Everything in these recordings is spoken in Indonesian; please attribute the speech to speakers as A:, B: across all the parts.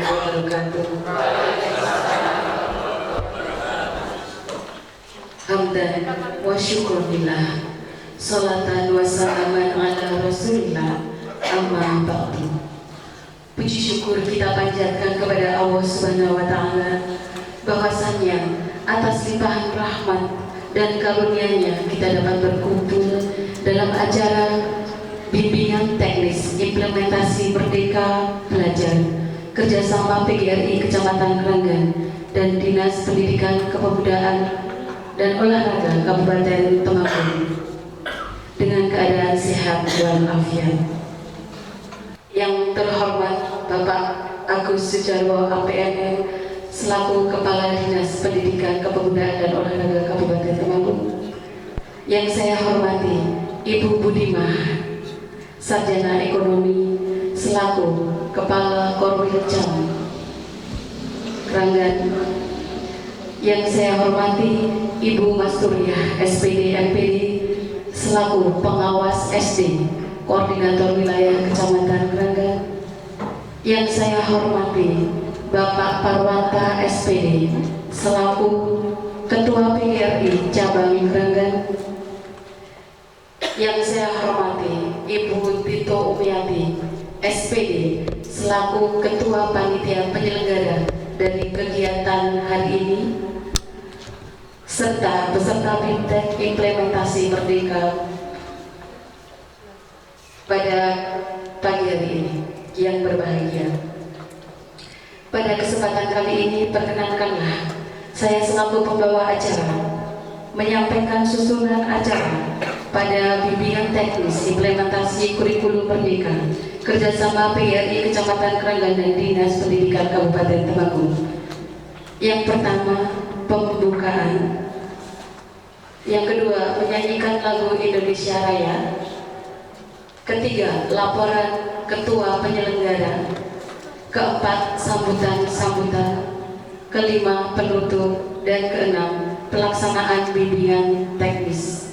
A: wabarakatuh. Hamdan wa syukurillah, salatan wa salaman ala rasulillah, amma ba'du. Puji syukur kita panjatkan kepada Allah Subhanahu wa Ta'ala, bahwasannya atas limpahan rahmat dan karunia-Nya kita dapat berkumpul dalam acara bimbingan teknis implementasi Merdeka Belajar kerjasama PGRI Kecamatan Kranggan dan Dinas Pendidikan Kepemudaan dan Olahraga Kabupaten Temanggung dengan keadaan sehat walafiat. Yang terhormat Bapak Agus Sujarwo APNN selaku Kepala Dinas Pendidikan Kepemudaan dan Olahraga Kabupaten Temanggung. Yang saya hormati Ibu Budimah, Sarjana Ekonomi selaku Kepala Korwil Cam Kranggan. Yang saya hormati Ibu Masturiah SPD MPD selaku Pengawas SD Koordinator Wilayah Kecamatan Kranggan. Yang saya hormati Bapak Parwanta SPD selaku Ketua PGRI Cabang Kranggan. Yang saya hormati Ibu Tito Umiati SPD selaku Ketua Panitia Penyelenggara dari kegiatan hari ini, serta peserta BIMTEK implementasi Merdeka pada pagi hari ini yang berbahagia. Pada kesempatan kali ini perkenankanlah saya selaku pembawa acara menyampaikan susunan acara pada bimbingan teknis implementasi kurikulum Merdeka kerjasama PGRI Kecamatan Kranggan dan Dinas Pendidikan Kabupaten Temanggung. Yang pertama, pembukaan. Yang kedua, menyanyikan lagu Indonesia Raya. Ketiga, laporan ketua penyelenggara. Keempat, sambutan-sambutan. Kelima, penutup. Dan keenam, pelaksanaan bimbingan teknis.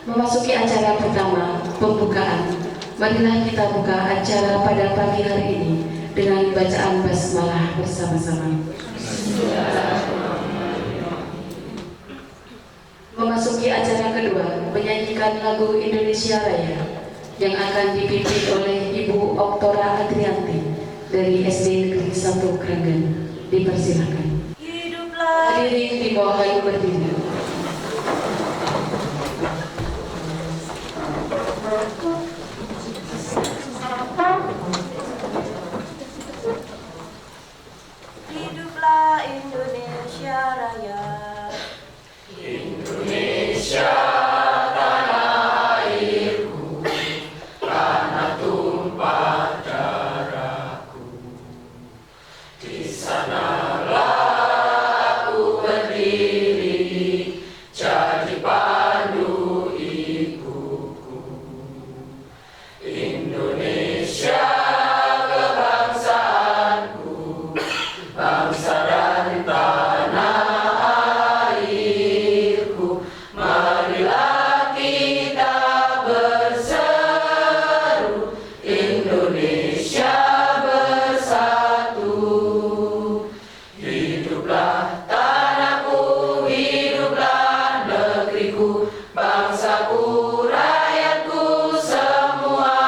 A: Memasuki acara pertama, pembukaan. Marilah kita buka acara pada pagi hari ini dengan bacaan basmalah bersama-sama. Memasuki acara kedua, menyanyikan lagu Indonesia Raya yang akan dipimpin oleh Ibu Oktora Adrianti dari SD Negeri 1 Kranggan. Dipersilakan. Hadirin dimohon berdiri.
B: Hiduplah Indonesia Raya.
C: Indonesia tanah airku, tanah tumpah darahku. Di sanalah aku berdiri, jadi pandu ibuku. Indonesia kebangsaanku, bangsa dan tanah airku. Marilah kita berseru, Indonesia bersatu. Hiduplah tanahku, hiduplah negeriku, bangsaku, rakyatku semuanya.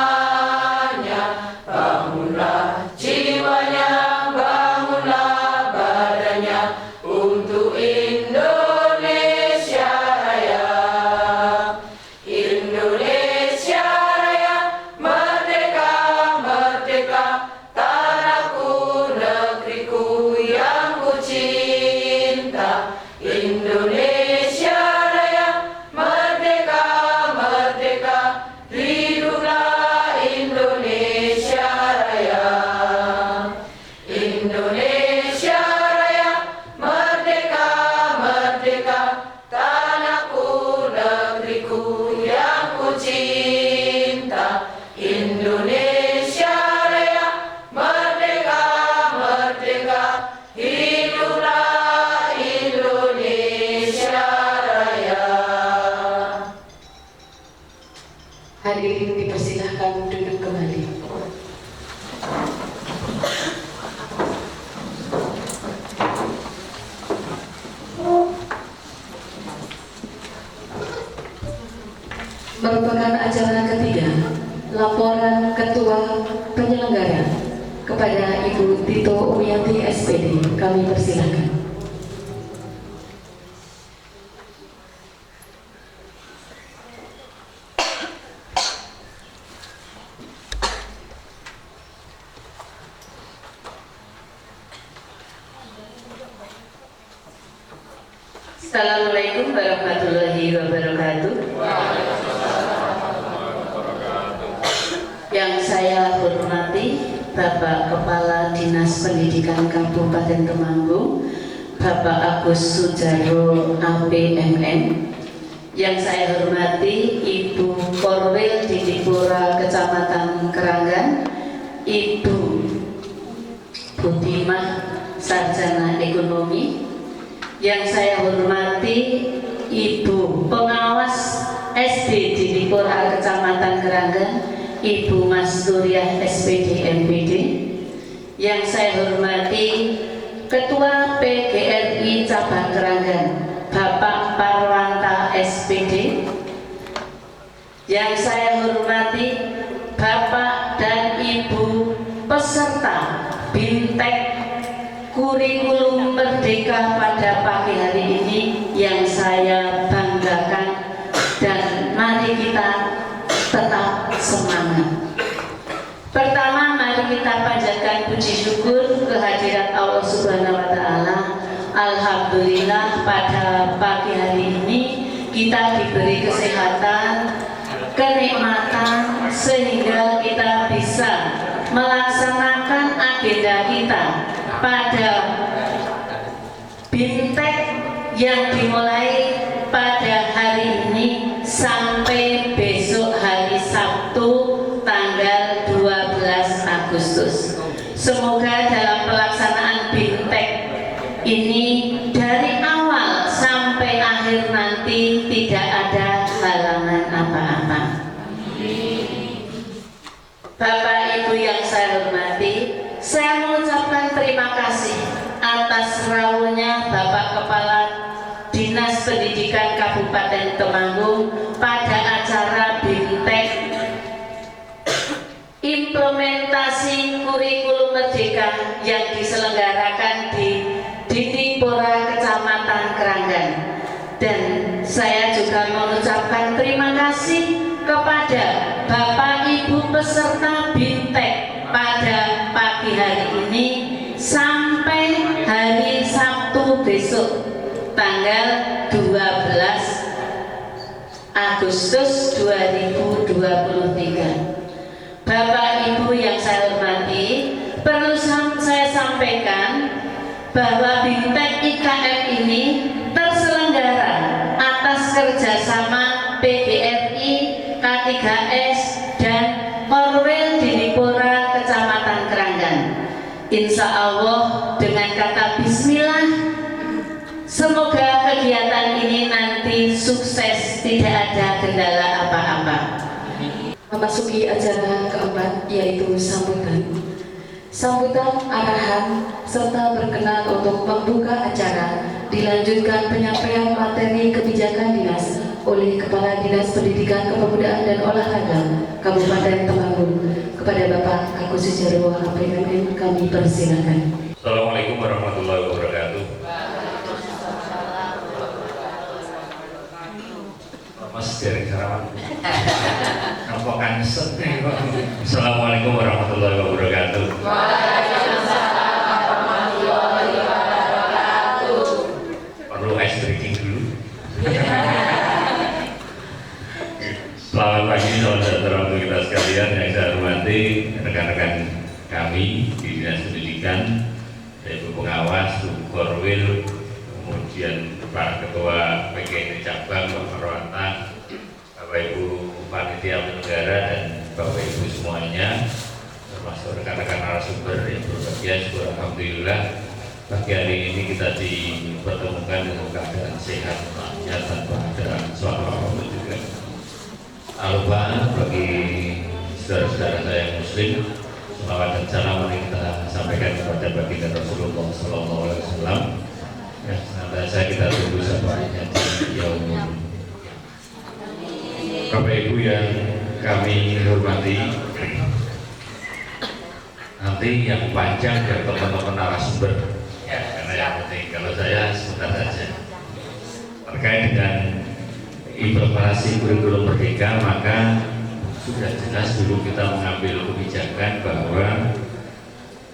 C: Bangunlah jiwanya, bangunlah badannya untuk Indonesia Raya. Indonesia Raya, merdeka, merdeka, tanahku, negeriku yang ku cinta. Indonesia Raya, merdeka, merdeka, hiduplah Indonesia Raya. Indonesia Raya, merdeka, merdeka, tanahku, negeriku yang ku cinta. Indonesia Raya, merdeka, merdeka, hiduplah Indonesia Raya.
A: Hadirin dipersilahkan duduk kembali. merupakan acara ketiga laporan Ketua Penyelenggara kepada Ibu Tito Umiati SPD. Kami persilakan.
D: Assalamualaikum warahmatullahi wabarakatuh. Yang saya hormati Bapak Kepala Dinas Pendidikan Kabupaten Temanggung, Bapak Agus Sujarwo APMN. Yang saya hormati Ibu Korwil Didipura Kecamatan Keranggan, Ibu Butimah Sarjana Ekonomi. Yang saya hormati Ibu Pengawas SD Didipura Kecamatan Keranggan, Ibu Mas Turiah SPD MPD. Yang saya hormati Ketua PGRI Cabang Keranggan, Bapak Parwanta SPD. Yang saya hormati Bapak dan Ibu peserta BIMTEK Kurikulum Merdeka pada pagi hari ini yang saya banggakan, dan mari kita tetap semangat. Pertama, mari kita panjatkan puji syukur kehadirat Allah Subhanahu wa Ta'ala. Alhamdulillah, pada pagi hari ini kita diberi kesehatan, kenikmatan, sehingga kita bisa melaksanakan agenda kita pada BIMTEK yang dimulai pada hari ini sampai besok hari Sabtu tanggal 12 Agustus. Semoga dalam pelaksanaan BIMTEK ini dari awal sampai akhir nanti tidak ada halangan apa-apa. Bapak Ibu yang saya hormati, saya mengucapkan terima kasih atas rawuhnya Bapak Kepala Dinas Pendidikan Kabupaten Temanggung pada acara BIMTEK implementasi kurikulum merdeka yang diselenggarakan di Didipura Kecamatan Keranggan. Dan saya juga mengucapkan terima kasih kepada Bapak Ibu peserta BIMTEK pada pagi hari ini sampai hari Sabtu besok tanggal 12 Agustus 2023. Bapak Ibu yang saya hormati, perlu saya sampaikan bahwa BIMTEK IKM ini terselenggara atas kerjasama PGRI, K3S, dan Korwil Didipura Kecamatan Keranggan. Insya Allah dengan kata bismillah, semoga kegiatan ini nanti sukses, tidak ada kendala apa-apa.
A: Memasuki acara keempat, yaitu sambutan. Sambutan, arahan, serta berkenan untuk membuka acara dilanjutkan penyampaian materi kebijakan dinas oleh Kepala Dinas Pendidikan Kepemudaan dan Olahraga Kabupaten Temanggung. Kepada Bapak Agus Sujarwo APMN, kami persilakan.
E: Assalamualaikum warahmatullahi wabarakatuh. Mas dari Sarawak. Nampak sedih. Assalamualaikum warahmatullahi wabarakatuh.
C: Waalaikumsalam warahmatullahi wabarakatuh.
E: Perlu ice drinking dulu. Selamat pagi saudara-saudara untuk kita sekalian yang saya hormati, rekan-rekan kami di Dinas Pendidikan, Ibu Pengawas, Ibu Korwil, kemudian Pak Ketua PGRI Cabang, Pak Parwanta, Bapak Ibu Panitia Penyelenggara, dan Bapak Ibu semuanya, termasuk rekan-rekan narasumber yang berbahagia. Syukur alhamdulillah pagi hari ini kita dipertemukan dengan keadaan sehat, tanpa ada suatu apapun juga. Al-Quran bagi saudara-saudara saya yang muslim, selawat dan salam mari kita sampaikan kepada baginda Rasulullah SAW. Ya, senantiasa kita tunggu sabarnya di yaumul. Bapak Ibu yang kami hormati, nanti yang panjang biar teman-teman narasumber ya, karena yang penting kalau saya sebentar saja terkait dengan implementasi kurikulum merdeka, maka sudah jelas dulu kita mengambil kebijakan bahwa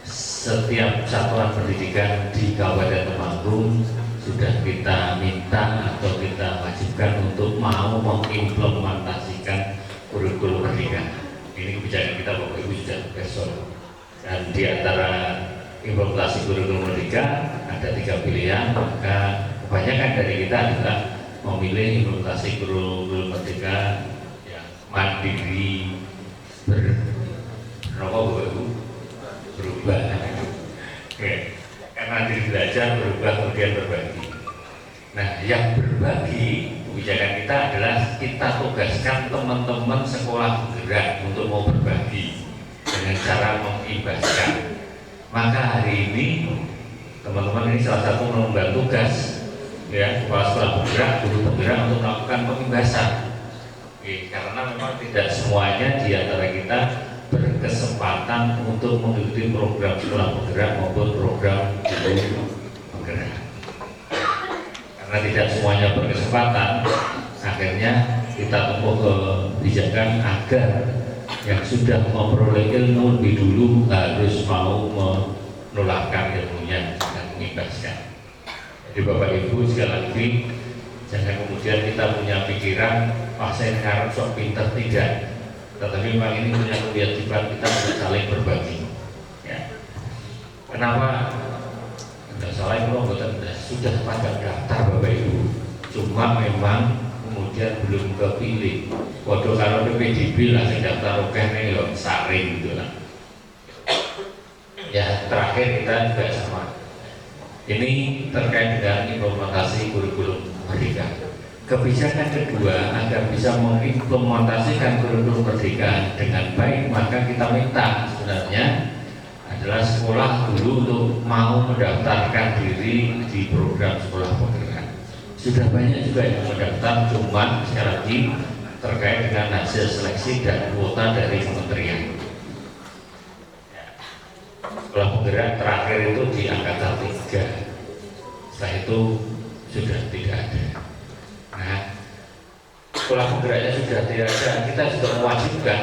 E: setiap satuan pendidikan di Kabupaten Temanggung sudah kita minta atau kita wajibkan untuk mau mengimplementasikan kurikulum merdeka. Ini kebijakan kita Bapak Ibu sudah besok. Dan di antara implementasi kurikulum merdeka ada 3 pilihan, maka kebanyakan dari kita adalah memilih implementasi kurikulum merdeka yang mandiri, berubah. Oke. Karena diri belajar berubah kemudian berbagi. Nah, yang berbagi kebijakan kita adalah kita tugaskan teman-teman sekolah penggerak untuk mau berbagi dengan cara mengibaskan. Maka hari ini teman-teman ini salah satu mengemban tugas ya, kepala sekolah penggerak, guru penggerak untuk melakukan pengibasan. Oke, karena memang tidak semuanya di antara kita berkesempatan untuk mengikuti program sekolah penggerak maupun program guru penggerak. Karena tidak semuanya berkesempatan, akhirnya kita tempuh kebijakan agar yang sudah memperoleh ilmu lebih dulu harus mau menularkan ilmunya dan mengibaskan. Jadi Bapak Ibu sekali lagi, jangan kemudian kita punya pikiran, wah saya harus sok pintar, tidak. Tetapi memang ini punya kewajiban kita untuk saling berbagi. Ya. Kenapa? Tidak salah itu sudah pada daftar Bapak Ibu. Cuma memang kemudian belum kepilih. Waduh kalau PPDB lah yang daftar oke nih loh saring gitu lah. Ya terakhir kita juga sama. Ini terkait dengan implementasi kurikulum merdeka. Kebijakan kedua, agar bisa mengimplementasikan kurikulum merdeka dengan baik, maka kita minta sebenarnya adalah sekolah dulu untuk mau mendaftarkan diri di program sekolah penggerak. Sudah banyak juga yang mendaftar, cuma sekali lagi terkait dengan hasil seleksi dan kuota dari kementerian. Sekolah penggerak terakhir itu di angkatan 3. Setelah itu sudah tidak ada. Nah, sekolah penggeraknya sudah tidak ada, kita sudah mewajibkan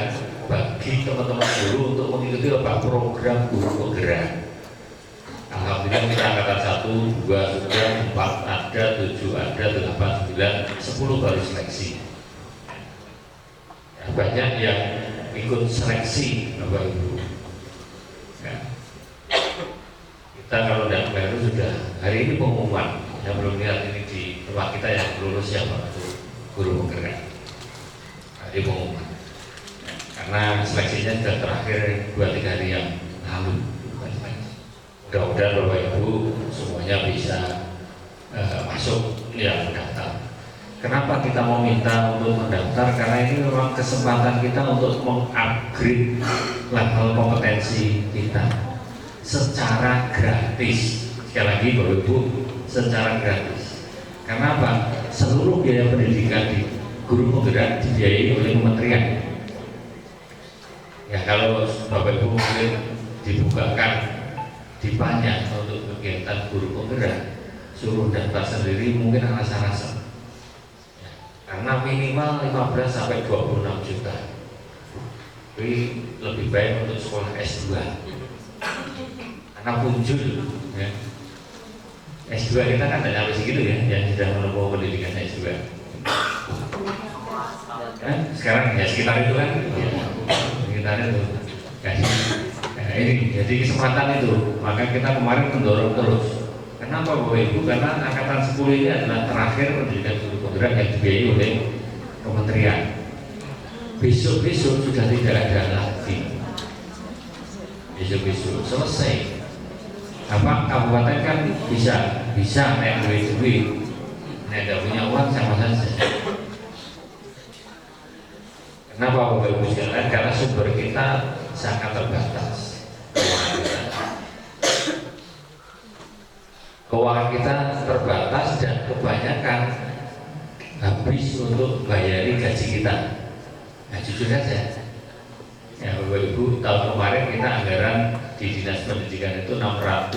E: bagi teman-teman guru untuk mengikuti program guru penggerak. Alhamdulillah kita angkatan 1, 2 sudah, 4 ada, 7 ada, 8, 9, 10 baru seleksi. Ya, banyak yang ikut seleksi Bapak Ibu. Ya. Kita kalau tidak baru sudah hari ini pengumuman. Yang belum lihat ini di tempat kita yang lulus siapa itu guru penggerak. Tadi pengumuman. Karena seleksinya sudah terakhir 2-3 hari yang lalu. Mudah-mudahan Bapak Ibu semuanya bisa masuk yang mendaftar. Kenapa kita mau minta untuk mendaftar? Karena ini memang kesempatan kita untuk mengupgrade level kompetensi kita secara gratis. Sekali lagi Bapak Ibu, secara gratis. Karena apa? Seluruh biaya pendidikan di guru penggerak dibiayai oleh kementerian. Ya kalau Bapak Ibu mungkin dibukakan dipanya untuk kegiatan guru penggerak, suruh daftar sendiri mungkin rasa-rasa. Ya, karena minimal 15 sampai 26 juta. Tapi lebih baik untuk sekolah S2. Karena punjul ya. S2 kita kan tidak nyampe segitu ya, yang sudah menempuh pendidikan S2. Sekarang ya sekitar itu kan, ya, sekitar itu. Nah, ini jadi kesempatan itu, maka kita kemarin mendorong terus. Kenapa Bapak Ibu? Karena angkatan 10 ini adalah terakhir pendidikan guru penggerak yang dibiayai oleh kementerian. Besok-besok sudah tidak ada lagi. Besok-besok selesai. Apa kabupaten kan bisa naik duit, tidak punya uang sama saja. Kenapa Bapak Ibu sekalian? Karena sumber kita sangat terbatas. Keuangan kita terbatas dan kebanyakan habis untuk bayari gaji kita. Nah, jujur saja, ya Bapak Ibu, tahun kemarin kita anggaran di Dinas Pendidikan itu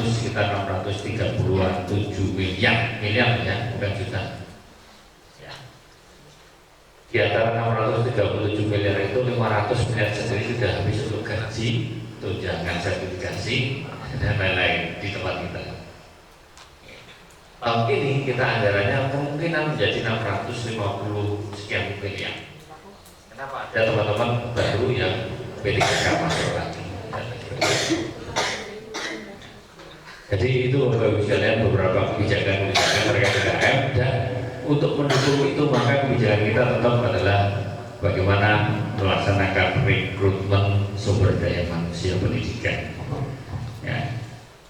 E: sekitar 637 miliar ya, bukan juta. Ya. Di antara 637 miliar itu 500 miliar sendiri sudah habis untuk gaji, tunjangan sertifikasi dan lain-lain di tempat kita. Tahun ini kita anggarannya kemungkinan menjadi 650 sekian miliar. Kenapa? Ada teman-teman baru yang PDKK masuk lagi. Jadi itu Bapak Ibu sekalian beberapa kebijakan terkait PDKM, dan untuk mendukung itu maka kebijakan kita tetap adalah bagaimana melaksanakan rekrutmen sumber daya manusia pendidikan. Ya,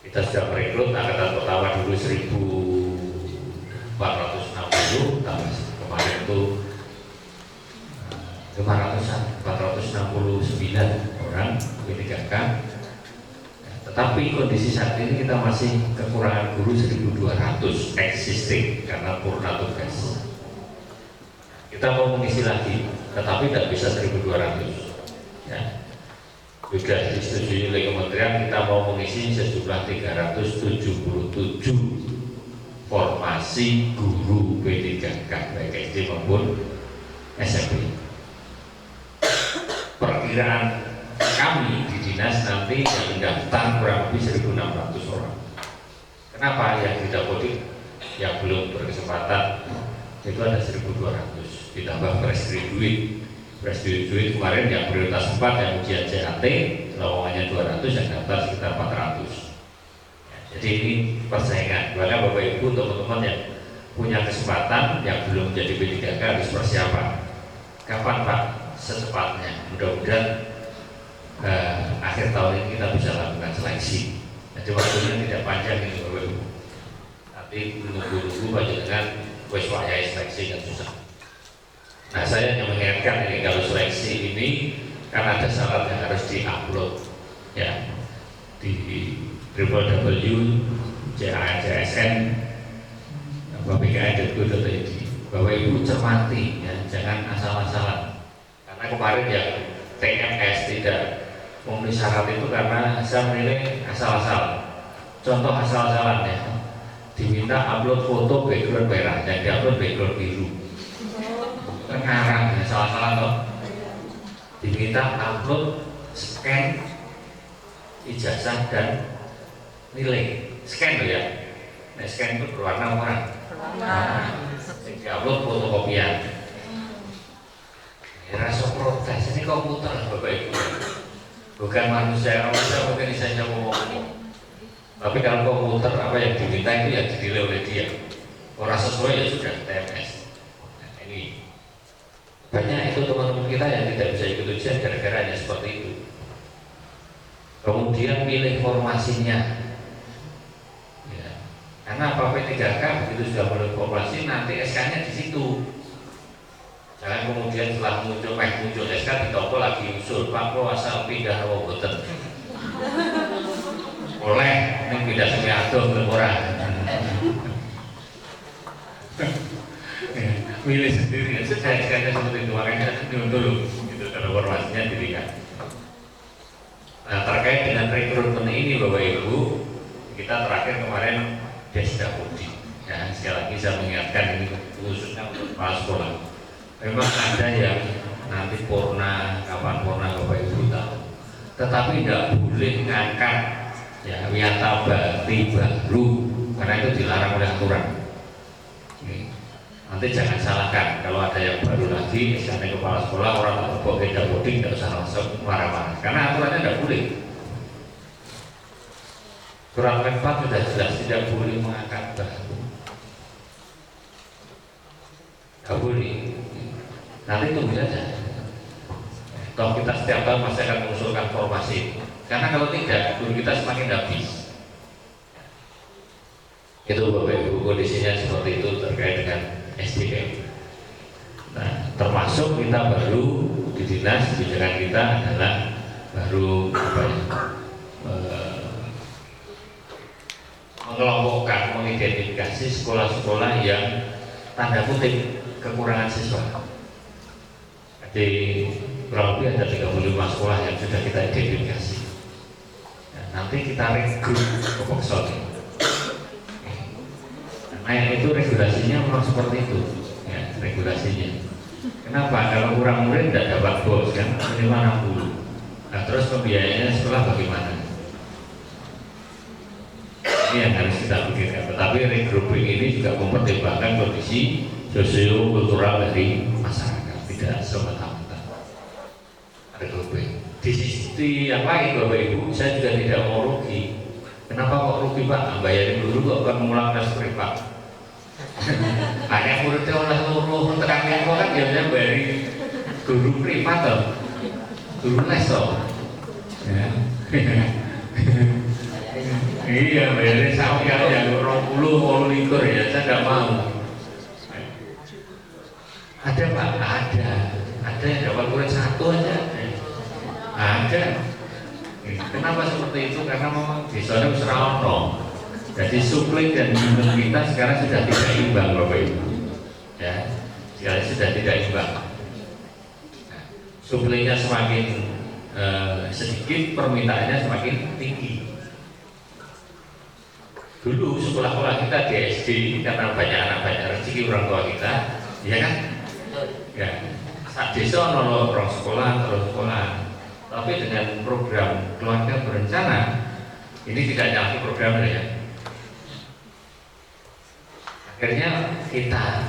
E: kita sudah merekrut angkatan pertama dulu 1.460, tambah kemarin itu 469 orang PDKK. Tetapi kondisi saat ini kita masih kekurangan guru 1.200 existing karena purna tugas. Kita mau mengisi lagi, tetapi tidak bisa 1.200. Ya. Sudah disetujui oleh kementerian, kita mau mengisi sejumlah 377 formasi guru PDKK baik SD maupun SMP. Perkiraan kami di dinas nanti yang mendaftar kurang lebih 1.600 orang. Kenapa? Yang tidak mudik, yang belum berkesempatan itu ada 1.200, ditambah fresh graduate. Fresh graduate kemarin yang prioritas 4 yang ujian CAT lowongannya 200, yang daftar sekitar 400. Ya, jadi ini persaingan. Maka Bapak Ibu, teman-teman yang punya kesempatan yang belum menjadi PDKK harus persiapan. Kapan Pak? Secepatnya. Mudah-mudahan akhir tahun ini kita bisa lakukan seleksi. Jadi waktunya tidak panjang ini Bapak Ibu. Nanti menunggu-nunggu panjenengan wis wayahe seleksi kan susah. Nah, saya hanya mengingatkan ini kalau seleksi ini kan ada syarat yang harus diupload ya di www.casn.bkn.go.id. Bapak Ibu cermati ya, jangan asal-asalan. Karena kemarin ya TMS tidak memenuhi syarat itu karena saya menilai asal-asalan. Contoh asal-asalan ya, diminta upload foto background merah dan diupload background biru. Ngarang ya, salah-salah toh. Diminta upload scan ijazah dan nilai. Scan loh ya. Nah, scan itu berwarna merah. Diupload fotokopian. Rasa protes ini komputer Bapak Ibu, bukan manusia mungkin saya ngomong. Tapi kalau komputer apa yang diminta itu yang dinilai oleh dia. Orang sesuai ya sudah TMS. Nah, ini banyak itu teman-teman kita yang tidak bisa ikut ujian gara-gara hanya seperti itu. Kemudian pilih formasinya ya. Karena apa, P3K begitu sudah mulai formasi nanti SK-nya di situ. Jangan kemudian setelah muncul SK ditopol lagi usul Pak Pro asal pindah boten. Oleh ini pindah semi adoh ke orang. Milih sendiri, saya seperti itu, makanya dulu gitu, karena formasinya dilihat. Nah, terkait dengan rekrutmen ini Bapak Ibu, kita terakhir kemarin Desdapudi. Ya, sekali lagi saya mengingatkan ini khususnya untuk kepala sekolah. Memang ada yang nanti purna, kapan purna Bapak Ibu tahu. Tetapi tidak boleh ngangkat ya wiyata bakti baru, karena itu dilarang oleh aturan. Nanti jangan salahkan kalau ada yang baru lagi, misalnya kepala sekolah orang tak bawa beda boding, tidak usah langsung marah-marah, karena aturannya tidak boleh. Surat Menpan sudah jelas tidak boleh mengangkat baru, tidak boleh. Nanti tunggu saja. Toh kita setiap tahun masih akan mengusulkan formasi, karena kalau tidak, guru kita semakin habis. Itu Bapak Ibu, kondisinya seperti itu terkait dengan SDM. Nah, termasuk kita baru di dinas kebijakan kita adalah baru mengelompokkan, mengidentifikasi sekolah-sekolah yang tanda kutip kekurangan siswa. Jadi kurang lebih ada 35 sekolah yang sudah kita identifikasi. Ya, nanti kita rekrut ke Poksol. Nah yang itu regulasinya memang seperti itu, ya, regulasinya. Kenapa? Kalau kurang murid tidak dapat bos kan, minimal 60. Nah terus pembiayaannya sekolah bagaimana? Ini yang harus kita pikirkan. Tetapi regrouping ini juga mempertimbangkan kondisi sosio-kultural dari masyarakat, tidak semata-mata regrouping. Di sisi yang lain Bapak Ibu, saya juga tidak mau rugi. Kenapa kok rugi Pak? Bayarin dulu kok akan mengulang tes privat. Hanya muridnya oleh luruh terakhir kan biasanya bayari guru privat toh, guru les toh. Ya. Iya bayarin sampai yang 20 likur ya, saya tidak mau. Ada Pak? Ada yang dapat murid 1 aja. Ada. Kenapa seperti itu? Karena memang di sana usraono. Jadi suplai dan demand kita sekarang sudah tidak imbang Bapak Ibu. Ya, sekarang sudah tidak imbang. Suplainya semakin sedikit, permintaannya semakin tinggi. Dulu sekolah-sekolah kita di SD karena banyak anak banyak rezeki orang tua kita, ya kan? Ya, saat desa nolong orang sekolah terus sekolah. Tapi dengan program keluarga berencana, ini tidak nyampe program ya. Akhirnya kita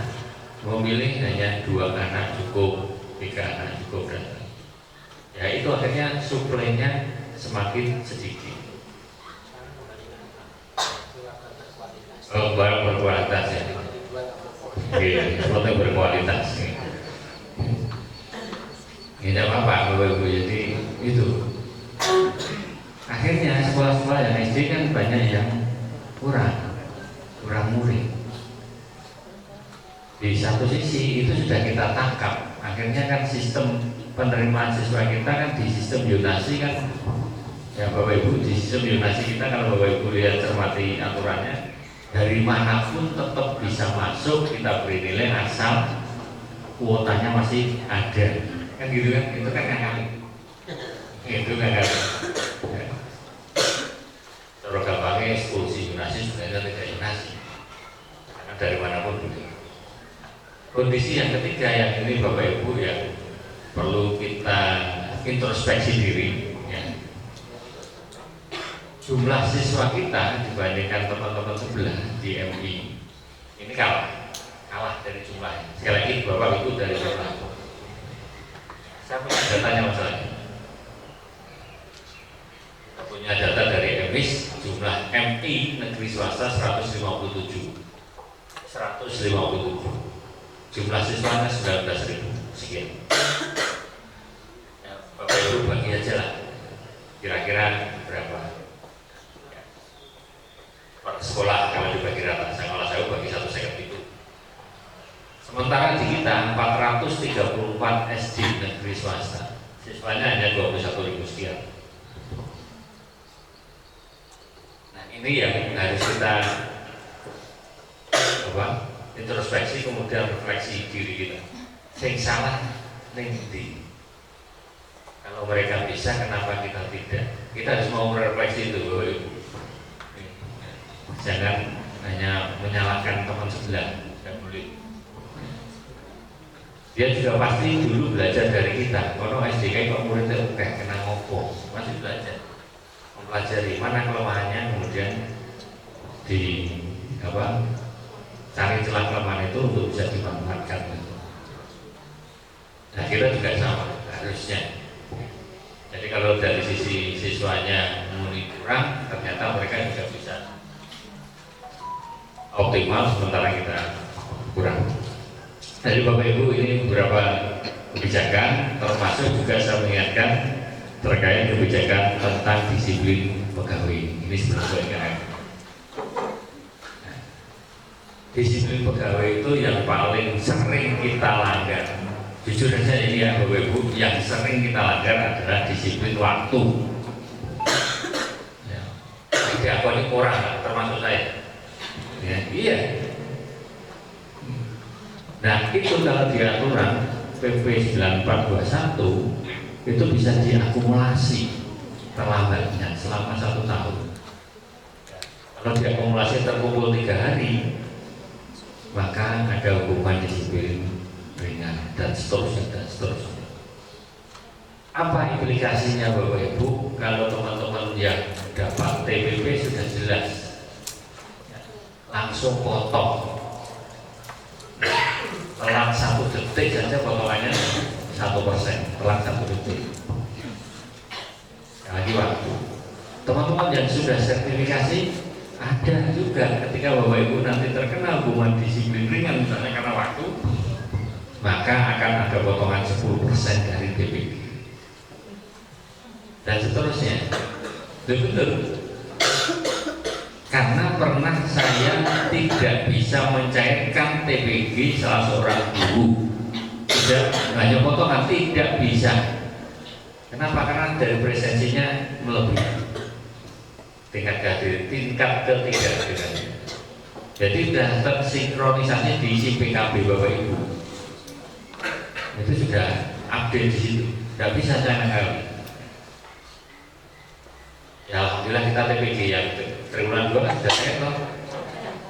E: memilih hanya 2 anak cukup, 3 anak cukup dan ya itu akhirnya suplainya semakin sedikit. Barang berkualitas ya. Seperti berkualitas. Ini apa-apa Bapak Ibu, jadi itu. Akhirnya sekolah-sekolah yang SD kan banyak yang kurang murid. Di satu sisi itu sudah kita tangkap, akhirnya kan sistem penerimaan siswa kita kan di sistem zonasi kan, ya Bapak Ibu, di sistem zonasi kita kalau Bapak Ibu lihat cermati aturannya, dari manapun tetap bisa masuk, kita beri nilai asal kuotanya masih ada, kan gitu kan, itu kan nggak kali, itu nggak kali. Terus gampangnya eksklusi zonasi sebenarnya tidak zonasi, karena dari manapun begitu. Kondisi yang ketiga yang ini Bapak Ibu ya perlu kita introspeksi diri ya. Jumlah siswa kita dibandingkan teman-teman sebelah di MI ini kalah dari jumlahnya. Sekali lagi Bapak Ibu dari jumlah. Saya punya datanya masalahnya. Kita punya data dari MIS, jumlah MI negeri swasta 157. Jumlah siswanya 19.000 sekian. Ya, Bapak Ibu bagi aja lah. Kira-kira berapa? Ya. Per sekolah kalau dibagi rata, kalau saya bagi 1/2 itu. Sementara di kita 434 SD negeri swasta, siswanya hanya 21.000 sekian. Nah ini yang harus kita introspeksi kemudian refleksi diri kita. Sing salah ning ndi? Kalau mereka bisa, kenapa kita tidak? Kita harus mau merefleksi itu, Bapak Ibu. Jangan hanya menyalahkan teman sebelah. Tidak boleh. Dia juga pasti dulu belajar dari kita. Kalau SDK kok muridnya kayak kena ngopo, masih belajar, mempelajari mana kelemahannya, kemudian cari celah kelemahan itu untuk bisa dimanfaatkan. Nah kita juga sama harusnya. Jadi kalau dari sisi siswanya murni kurang, ternyata mereka juga bisa optimal sementara kita kurang. Jadi Bapak Ibu ini beberapa kebijakan, termasuk juga saya mengingatkan terkait kebijakan tentang disiplin pegawai. Ini sebetulnya disiplin pegawai itu yang paling sering kita langgar. Jujur saja ini ya Bapak Ibu, yang sering kita langgar adalah disiplin waktu. Ya. Tidak apa ini kurang, termasuk saya. Ya, iya. Nah itu kalau di aturan PP 9421 itu bisa diakumulasi terlambatnya selama 1 tahun. Kalau diakumulasi terkumpul 3 hari, maka ada hukuman disiplin ringan dan seterusnya dan seterusnya. Apa implikasinya Bapak Ibu kalau teman-teman yang dapat TPP sudah jelas, langsung potong, telat 1 detik saja potongannya 1%, telat 1 detik. Lagi waktu. Teman-teman yang sudah sertifikasi, ada juga ketika Bapak Ibu nanti terkena hukuman disiplin ringan misalnya karena waktu, maka akan ada potongan 10% dari PPG dan seterusnya. Betul. Karena pernah saya tidak bisa mencairkan TPG salah seorang guru, tidak hanya potongan, tidak bisa. Kenapa? Karena dari presensinya melebihi tingkat ketidakhadirannya. Jadi sudah tersinkronisasi di isi PKB Bapak Ibu. Itu sudah update di situ. Tidak bisa saya kali. Ya alhamdulillah kita TPG yang triwulan 2 kan sudah saya toh.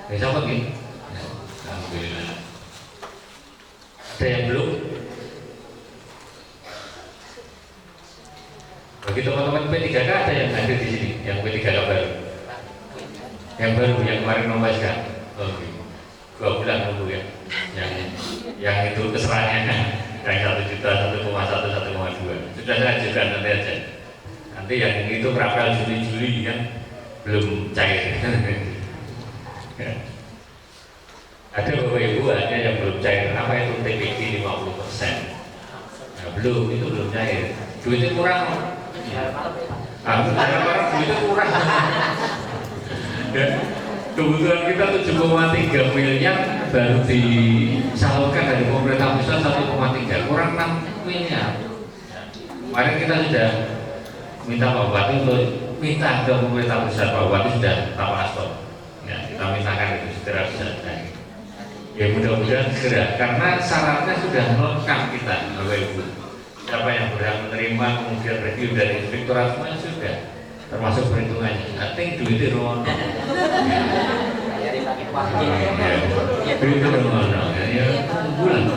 E: Bisa begini. Ya, alhamdulillah. Ada yang belum? Bagi teman-teman P3K ada yang hadir di sini, yang P3K baru, yang kemarin membahaskan, 2 bulan nunggu ya, yang itu keserangannya, yang 1 juta, 1,1, 1,2, sudah saya ajukan nanti aja. Nanti yang itu berapa Juli kan belum cair. Ada Bapak Ibu ada yang belum cair, apa itu TPG 50%? Nah, belum, itu belum cair, duitnya kurang. Duitnya kurang. Kebutuhan kita 7,3 miliar baru disalurkan dari pemerintah pusat 1,3, kurang 6 miliar. Kemarin kita sudah minta Pak Bupati untuk minta ke pemerintah pusat, Pak Bupati sudah tawa stop. Ya, kita mintakan itu segera bisa naik. Ya mudah-mudahan segera, karena syaratnya sudah lengkap kita, Bapak Ibu. Siapa yang berhak menerima, kemudian review dari inspektorat semuanya sudah, termasuk perhitungannya. Nanti duitnya rono. Duitnya rono, ya bulan.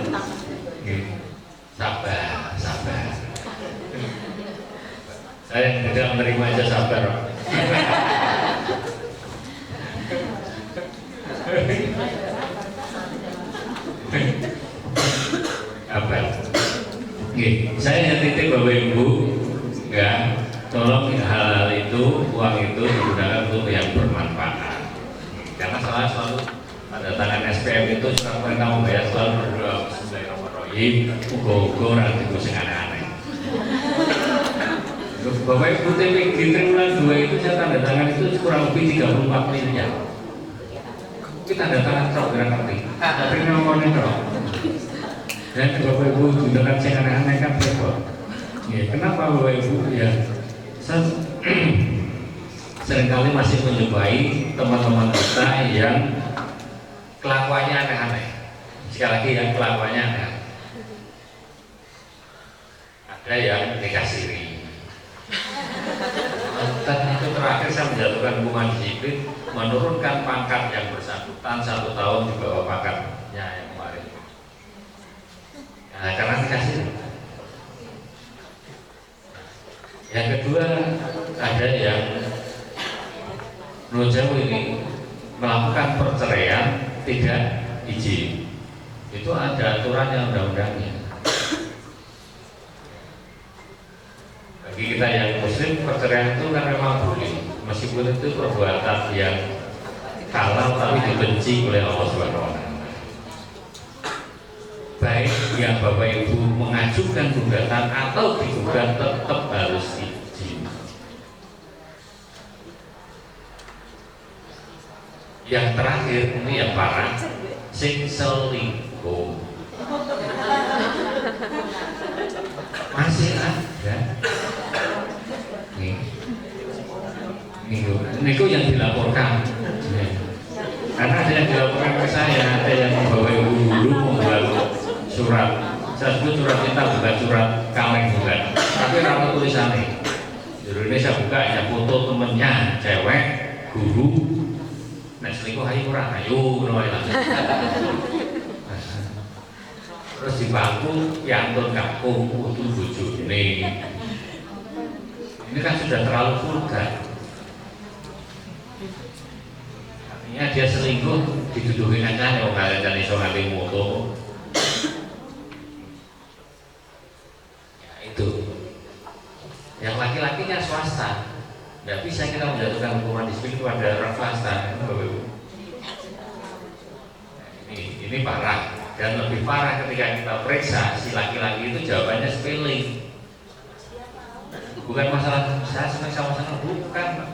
E: Sabar. Saya yang tidak menerima aja sabar. Apa? Saya hanya titip Bapak Ibu, ya, tolong hal-hal itu, uang itu digunakan untuk yang bermanfaat. Karena selalu pada tangan SPM itu surat perintah membayar selalu berdoa Bismillahirrahmanirrahim, ugo-ugo nanti sing aneh-aneh. Bapak Ibu TPG triwulan 2 itu saya tanda tangan itu kurang lebih 34 miliar. Kita tanda tangan terus ngerti. Terima kasih. Dan Bapak Ibu gunakan yang aneh-aneh kan repot. Ya, kenapa Bapak Ibu ya? Seringkali masih menjumpai teman-teman kita yang kelakuannya aneh-aneh. Sekali lagi yang kelakuannya aneh. Ada yang nikah siri. Dan itu terakhir saya menjatuhkan hukuman disiplin, menurunkan pangkat yang bersangkutan 1 tahun di bawah pangkatnya yang kemarin. Nah, karena dikasih. Yang kedua, ada yang menurut Jawa ini melakukan perceraian tidak izin. Itu ada aturannya, undang-undangnya. Bagi kita yang Muslim, perceraian itu kan memang boleh, meskipun itu perbuatan yang halal tapi dibenci oleh Allah SWT. Baik yang Bapak Ibu mengajukan gugatan atau digugat tetap harus izin. Yang terakhir ini yang parah, sing selingkuh masih ada. Niku yang dilaporkan. Karena ada yang dilaporkan ke saya, ada yang Bapak Ibu dulu membuat surat. Saya sebut surat kita bukan surat kaleng, bukan. Karena tapi rambut tulisannya. Juru ini saya buka hanya foto temennya, cewek, guru. Nah selingkuh ayo kurang, ayo lah. Terus di bangku piantun kampung itu bujuk ini kan sudah terlalu vulgar. Artinya dia selingkuh didudukin aja ya kalian dan iso nganti moto. Ya itu. Yang laki-lakinya swasta, tidak bisa kita menjatuhkan hukuman disiplin kepada orang swasta. Ini parah. Dan lebih parah ketika kita periksa si laki-laki itu jawabannya sepele. Bukan masalah saya senang sama-sama, bukan Pak.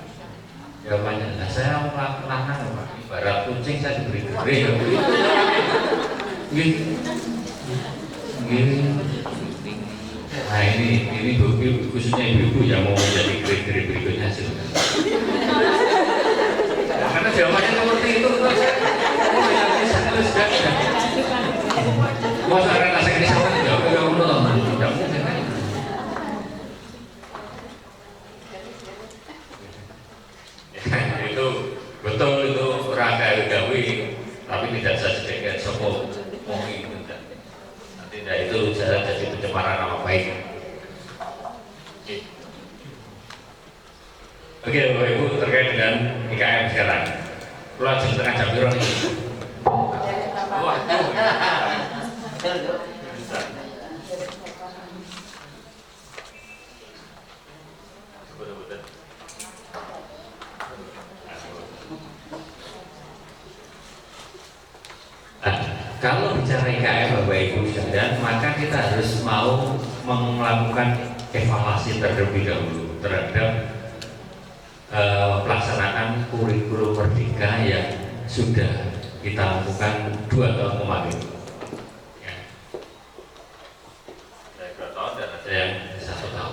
E: Jawabannya, nah, saya mau lanang Pak. Ibarat kucing saya diberi gede. Gitu. Nah ini khususnya ibu-ibu yang mau menjadi grade berikutnya sih. Nah, karena jawabannya seperti itu mau sekarang rasa ini sama jawab ke kamu loh, tidak mungkin kan? Itu betul itu raga gawi, tapi tidak sejajar sopo mongi tidak. Nanti dari itu jadi pencemaran nama baik. Oke Bapak Ibu terkait dengan IKM sekarang. Pulau Tengah Jambiro ini. Kalau bicara IKM Bapak Ibu sekalian, maka kita harus mau melakukan evaluasi terlebih dahulu terhadap pelaksanaan kurikulum merdeka yang sudah kita lakukan 2 tahun kemarin. Ya. Ada 2 tahun dan ada yang 1 tahun.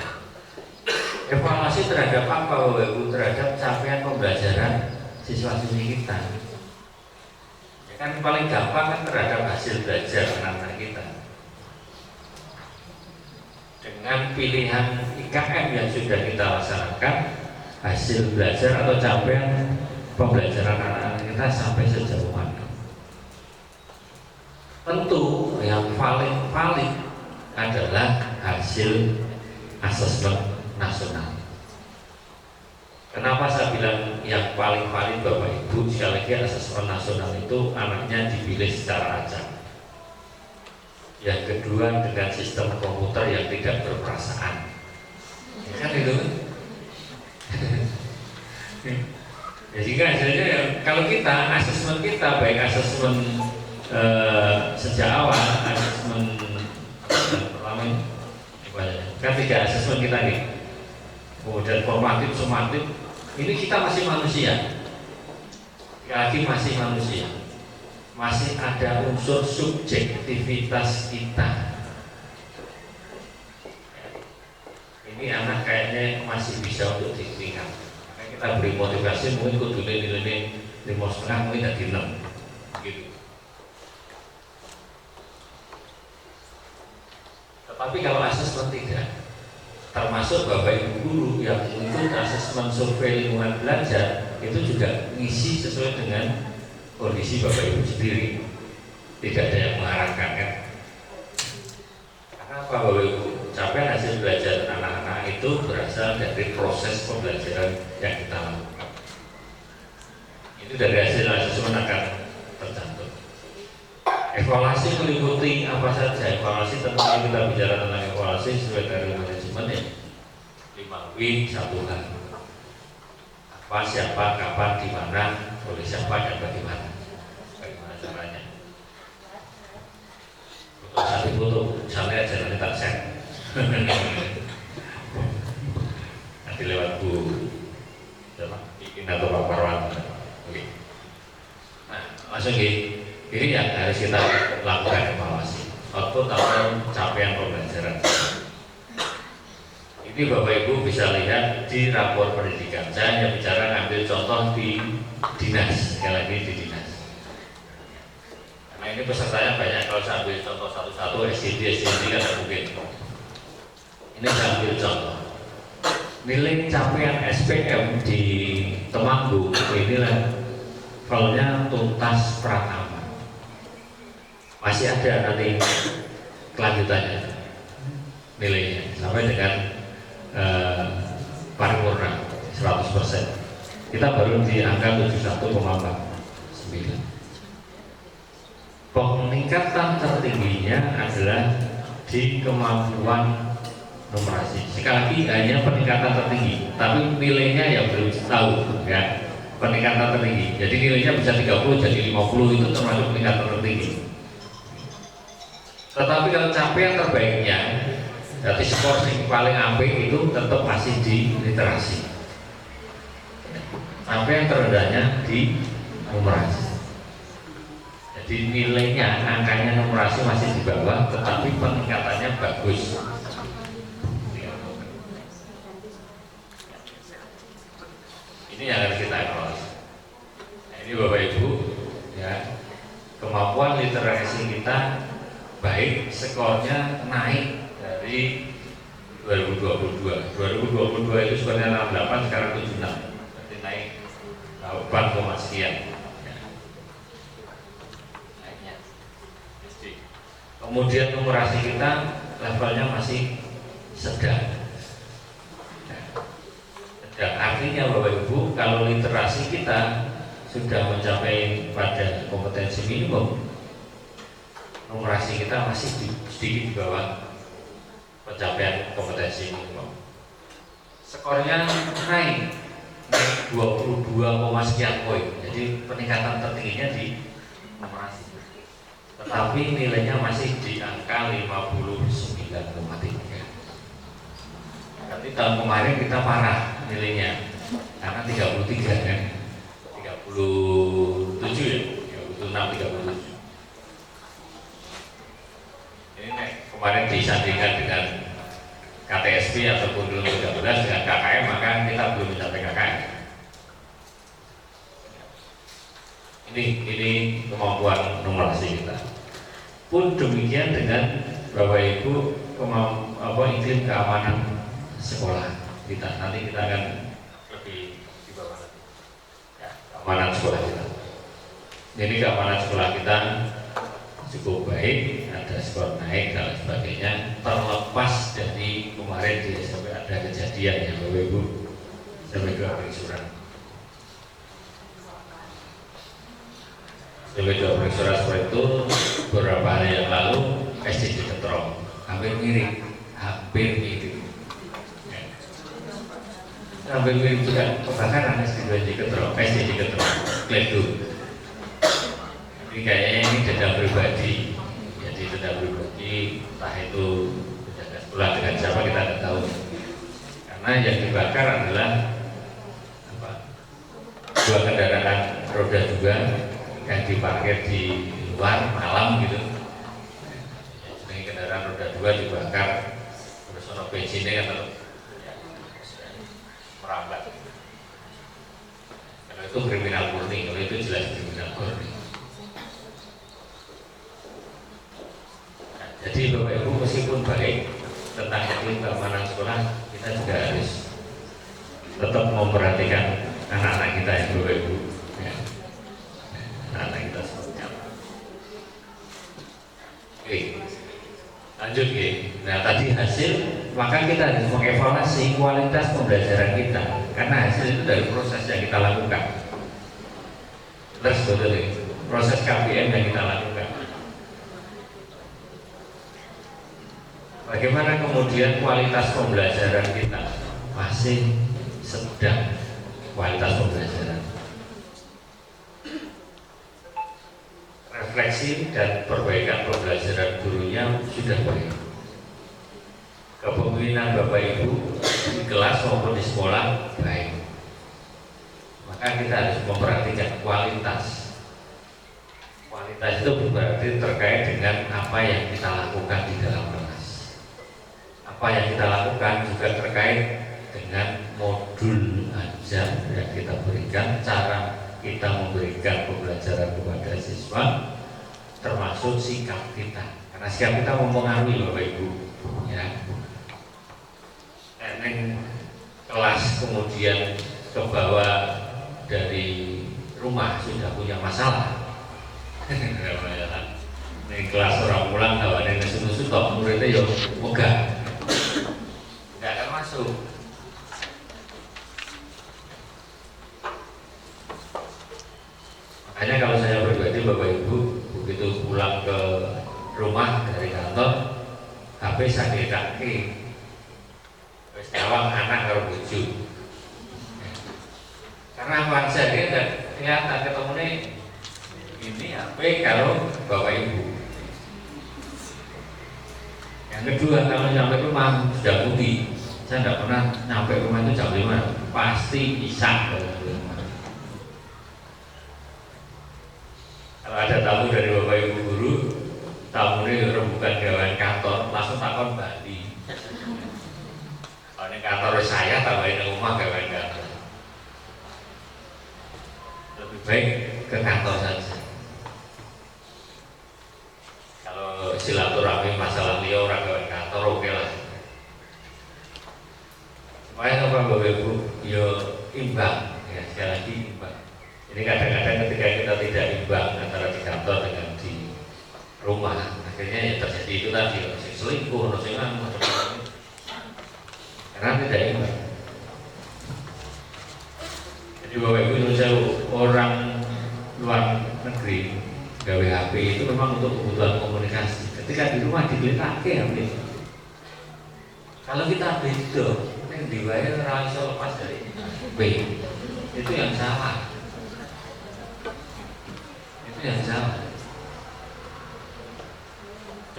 E: Evaluasi terhadap apa Bapak Ibu? Terhadap capaian pembelajaran siswa-siswi kita. Kan paling gampang kan terhadap hasil belajar anak-anak kita. Dengan pilihan IKM yang sudah kita laksanakan, hasil belajar atau capaian pembelajaran anak-anak kita sampai sejauh mana. Tentu yang paling valid adalah hasil asesmen nasional. Kenapa saya bilang yang paling valid Bapak Ibu? Sekali lagi asesmen nasional itu anaknya dipilih secara acak. Yang kedua dengan sistem komputer yang tidak berperasaan. Ya kan itu? Jadi kan hasilnya ya, kalau kita asesmen kita baik asesmen sejak awal, asesmen pertama kan 3 asesmen kita nih. Kemudian formatif, sumatif. Ini kita masih manusia, lagi masih manusia, masih ada unsur subjektivitas kita. Ini anak kayaknya masih bisa untuk diingat. Makanya kita beri motivasi mungkin kudu nilai 5,5 mungkin tidak 6 gitu. Tetapi kalau asesmen tidak, termasuk Bapak Ibu guru yang mengikuti asesmen survei lingkungan belajar itu juga ngisi sesuai dengan kondisi Bapak Ibu sendiri, tidak ada yang mengarahkan kan. Karena apa Bapak Ibu? Capaian hasil belajar anak-anak itu berasal dari proses pembelajaran yang kita lakukan. Itu dari hasil asesmen akan tercantum. Evaluasi meliputi apa saja? Evaluasi tentunya kita bicara tentang evaluasi sesuai dari manajemen ya 5W 1H. Apa, siapa, kapan, di mana, oleh siapa dan bagaimana. Bagaimana caranya? Foto satu foto, misalnya aja nanti tak share. Nanti lewat Bu bikin atau Pak Parwan. Oke. Nah, langsung gini. Ini yang harus kita lakukan evaluasi output atau capaian pembelajaran. Ini Bapak Ibu bisa lihat di rapor pendidikan. Saya hanya bicara ngambil contoh di dinas, sekali lagi di dinas. Karena ini pesertanya banyak, kalau saya ambil contoh satu-satu SCD kan tidak mungkin. Ini saya ambil contoh. Nilai capaian SPM di Temanggung ini levelnya tuntas pratama. Masih ada nanti kelanjutannya nilainya sampai dengan paripurna 100%. Kita baru di angka 71,49. Peningkatan tertingginya adalah di kemampuan numerasi. Sekali lagi hanya peningkatan tertinggi, tapi nilainya yang belum tahu ya. Peningkatan tertinggi. Jadi nilainya bisa 30 jadi 50 itu termasuk peningkatan tertinggi. Tetapi kalau capaian terbaiknya, jadi skor yang paling apik itu tetap masih di literasi. Capaian terendahnya di numerasi. Jadi nilainya, angkanya numerasi masih di bawah, tetapi peningkatannya bagus. Ini yang harus kita evaluasi. Nah, ini Bapak Ibu, ya, kemampuan literasi kita baik, skornya naik dari 2022. 2022 itu skornya 68, sekarang 76, berarti naik 4, sekian. Kemudian numerasi kita levelnya masih sedang. Dan artinya Bapak Ibu, kalau literasi kita sudah mencapai pada kompetensi minimum, numerasi kita masih sedikit di bawah pencapaian kompetensi minimum. Skornya naik 22, sekian poin. Jadi peningkatan tertingginya di numerasi. Tetapi nilainya masih di angka 59,3. Tapi tahun kemarin kita parah nilainya karena 33 kan, 37 ya, 36, 37. Ini kemarin disandingkan dengan KTSP ataupun dulu 13 dengan KKM, maka kita belum mencapai KKM. Ini kemampuan numerasi kita. Pun demikian dengan Bapak Ibu iklim keamanan sekolah kita. Nanti kita akan lebih di bawah lagi. Ya, keamanan sekolah kita. Jadi keamanan sekolah kita cukup baik, ada skor naik dan sebagainya. Terlepas dari kemarin di SMP ada kejadian ya Bapak Ibu, sampai ke surat. Sampai ke surat seperti itu beberapa hari yang lalu SD Diketrong, hampir mirip. Hampir mirip juga kebakaran SD Diketrong, Kledu. Jadi kayaknya ini dendam pribadi. Jadi dendam pribadi, entah itu penjaga sekolah dengan siapa kita tidak tahu. Karena yang dibakar adalah dua kendaraan roda juga yang diparkir di luar malam gitu. Jadi kendaraan roda 2 dibakar, terus ono bensinnya kan merambat. Kalau itu kriminal murni, kalau itu jelas kriminal murni. Nah, jadi Bapak Ibu meskipun baik tentang iklim keamanan sekolah, kita juga harus tetap memperhatikan anak-anak kita ya Bapak Ibu. Anak kita seperti apa? Oke, lanjut ya. Nah tadi hasil, maka kita harus mengevaluasi kualitas pembelajaran kita, karena hasil itu dari proses yang kita lakukan. Terus betul ya, proses KPM yang kita lakukan. Bagaimana kemudian kualitas pembelajaran kita? Masih sedang kualitas pembelajaran. Refleksi dan perbaikan pembelajaran gurunya sudah baik. Kepemimpinan Bapak Ibu di kelas maupun di sekolah baik. Maka kita harus memperhatikan kualitas. Kualitas itu berarti terkait dengan apa yang kita lakukan di dalam kelas. Apa yang kita lakukan juga terkait dengan modul ajar yang kita berikan, cara kita memberikan pembelajaran kepada siswa, termasuk sikap kita, karena sikap kita mempengaruhi Bapak Ibu ya. neng kelas kemudian ke bawah dari rumah sudah punya masalah. Neng kelas orang pulang kawan nesu-nesu tok muridnya yo megah, nggak akan masuk. Makanya kalau saya pribadi Bapak Ibu begitu pulang ke rumah dari kantor, HP saya kaki, terus nyawang anak karo bojo. Karena bangsa dia dan kelihatan ketemu ini HP karo Bapak Ibu. Yang kedua, kalau nyampe rumah sudah putih. Saya tidak pernah nyampe rumah itu jam 5, pasti isak. Kalau ada tamu dari Bapak Ibu guru, tamu ini rembukan gawean kantor, langsung takon Bali. Kalau ini kantor saya, tambahin rumah gawean kantor. Lebih baik ke kantor saja. Kalau silaturahmi masalah liya ora gawean kantor oke lah. Supaya apa Bapak Ibu? Ya imbang, ya sekali lagi imbang. Ini kadang-kadang ketika kita tidak imbang antara di kantor dengan di rumah, akhirnya yang terjadi itu tadi, selingkuh, karena tidak imbang. Jadi Bapak Ibu Indonesia, orang luar negeri gawe HP itu memang untuk kebutuhan komunikasi. Ketika di rumah digeletakke HP. Kalau kita beda, yang diwae ora iso lepas dari B. Itu yang salah. Itu yang salah.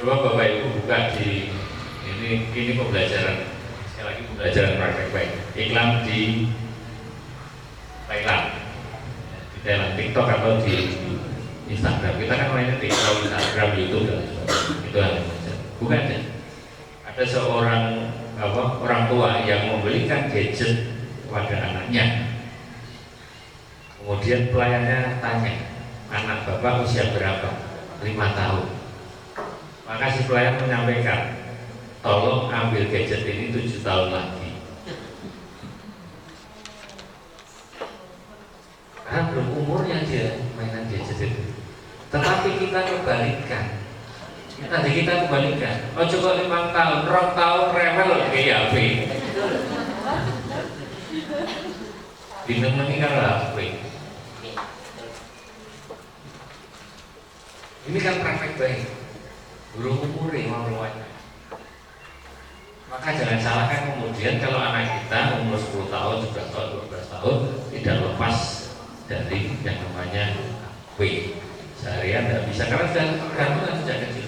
E: Coba Bapak Ibu buka di ini pembelajaran, sekali lagi pembelajaran praktek baik. Iklan di Thailand, TikTok atau di Instagram. Kita kan mainnya TikTok, Instagram, YouTube dan sebagainya. Itu hanya bukan ya. Ada seorang orang tua yang membelikan gadget kepada anaknya. Kemudian pelayannya tanya, anak bapak usia berapa? 5 tahun. Maka si pelayan menyampaikan, tolong ambil gadget ini 7 tahun lagi. Karena belum umurnya dia mainan gadget itu. Tetapi kita kebalikan. Nanti kita kebalikan. Oh cukup 5 tahun, 2 tahun rewel kayak HP. Bintang meninggal HP. Ini kan praktek baik. Belum umurnya mau luanya. Maka jangan salahkan kemudian kalau anak kita umur 10 tahun, 11 tahun, 12 tahun tidak lepas dari yang namanya HP. Seharian tidak bisa karena sudah tergantung sejak kecil.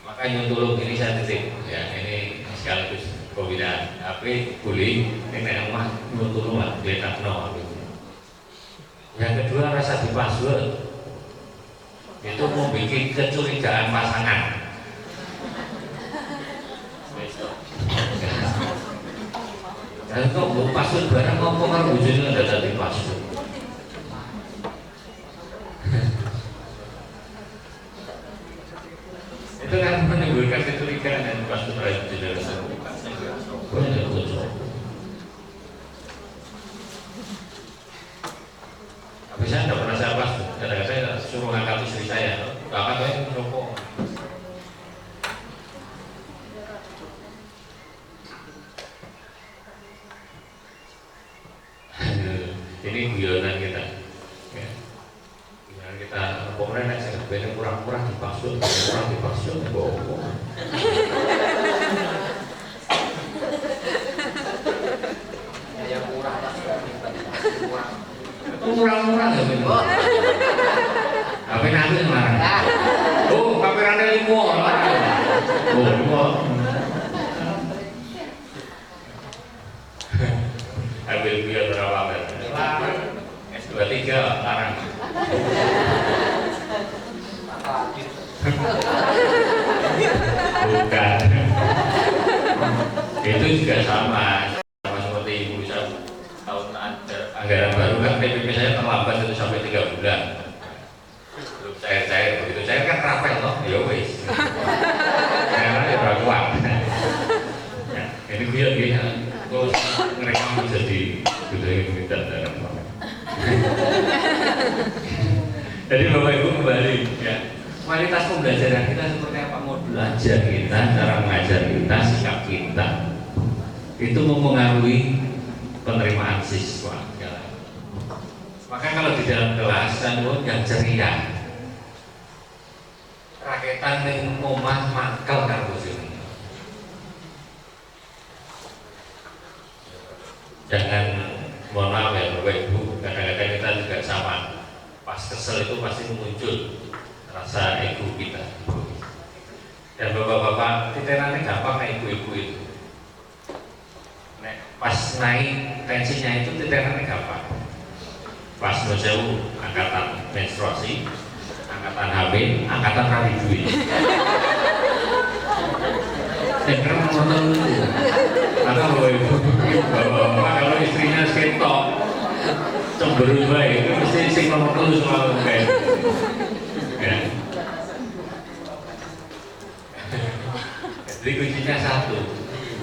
E: Maka nyuntulung ini saya titip ya, ini sekaligus pembinaan HP boleh nenek rumah nyuntulung lah, beda no. Yang kedua rasa di password itu membuat kecurigaan pasangan. Dan kok mau password barang ngomong kan bujurnya ada tadi password. Itu kan menimbulkan kecurigaan dan password bujurnya. Banyak bujur. Tapi saya tidak pernah saya password. Kadang-kadang saya suruh ngangkat istri saya. Ngangkat saya merokok. Ini guyonan kita, ya. Guyonan kita, pokoknya saya bener kurang-kurang di password, kurang di password, bohong.
C: Yang kurang
E: Kurang-kurang ya bener. Apa nanti marah? Oh, kameranya 5 orang. Oh, 5. Ambil biar berapa ambil? S2 3 larang. Bukan. Itu juga sama seperti ibu saya. Tahun anggaran baru kan PPP saya terlambat itu sampai 3 bulan. Belum cair begitu cair kan rapel loh, ya wis. Ini gue ya, kalau ngerekam jadi budaya kita dalam. Jadi Bapak Ibu kembali ya, kualitas pembelajaran kita seperti apa, modul ajar kita, cara mengajar kita, sikap kita itu mempengaruhi penerimaan siswa. Maka kalau di dalam kelas kan yang ceria, raketan yang omah makal karo sini. Jangan, mohon maaf ya Bapak Ibu, kadang-kadang kita juga sama. Pas kesel itu pasti muncul rasa ego kita. Dan bapak-bapak titenannya gampang kayak ibu-ibu itu. Pas naik tensinya itu titenannya gampang. Pas jauh angkatan menstruasi, angkatan hamil, angkatan rabi duit. Dengar ngomong itu. Maka bapak ibu, bapak kalau istrinya seketok cemberut baik, itu mesti sing nomor 3 selalu kayak. Ya. Jadi kuncinya satu.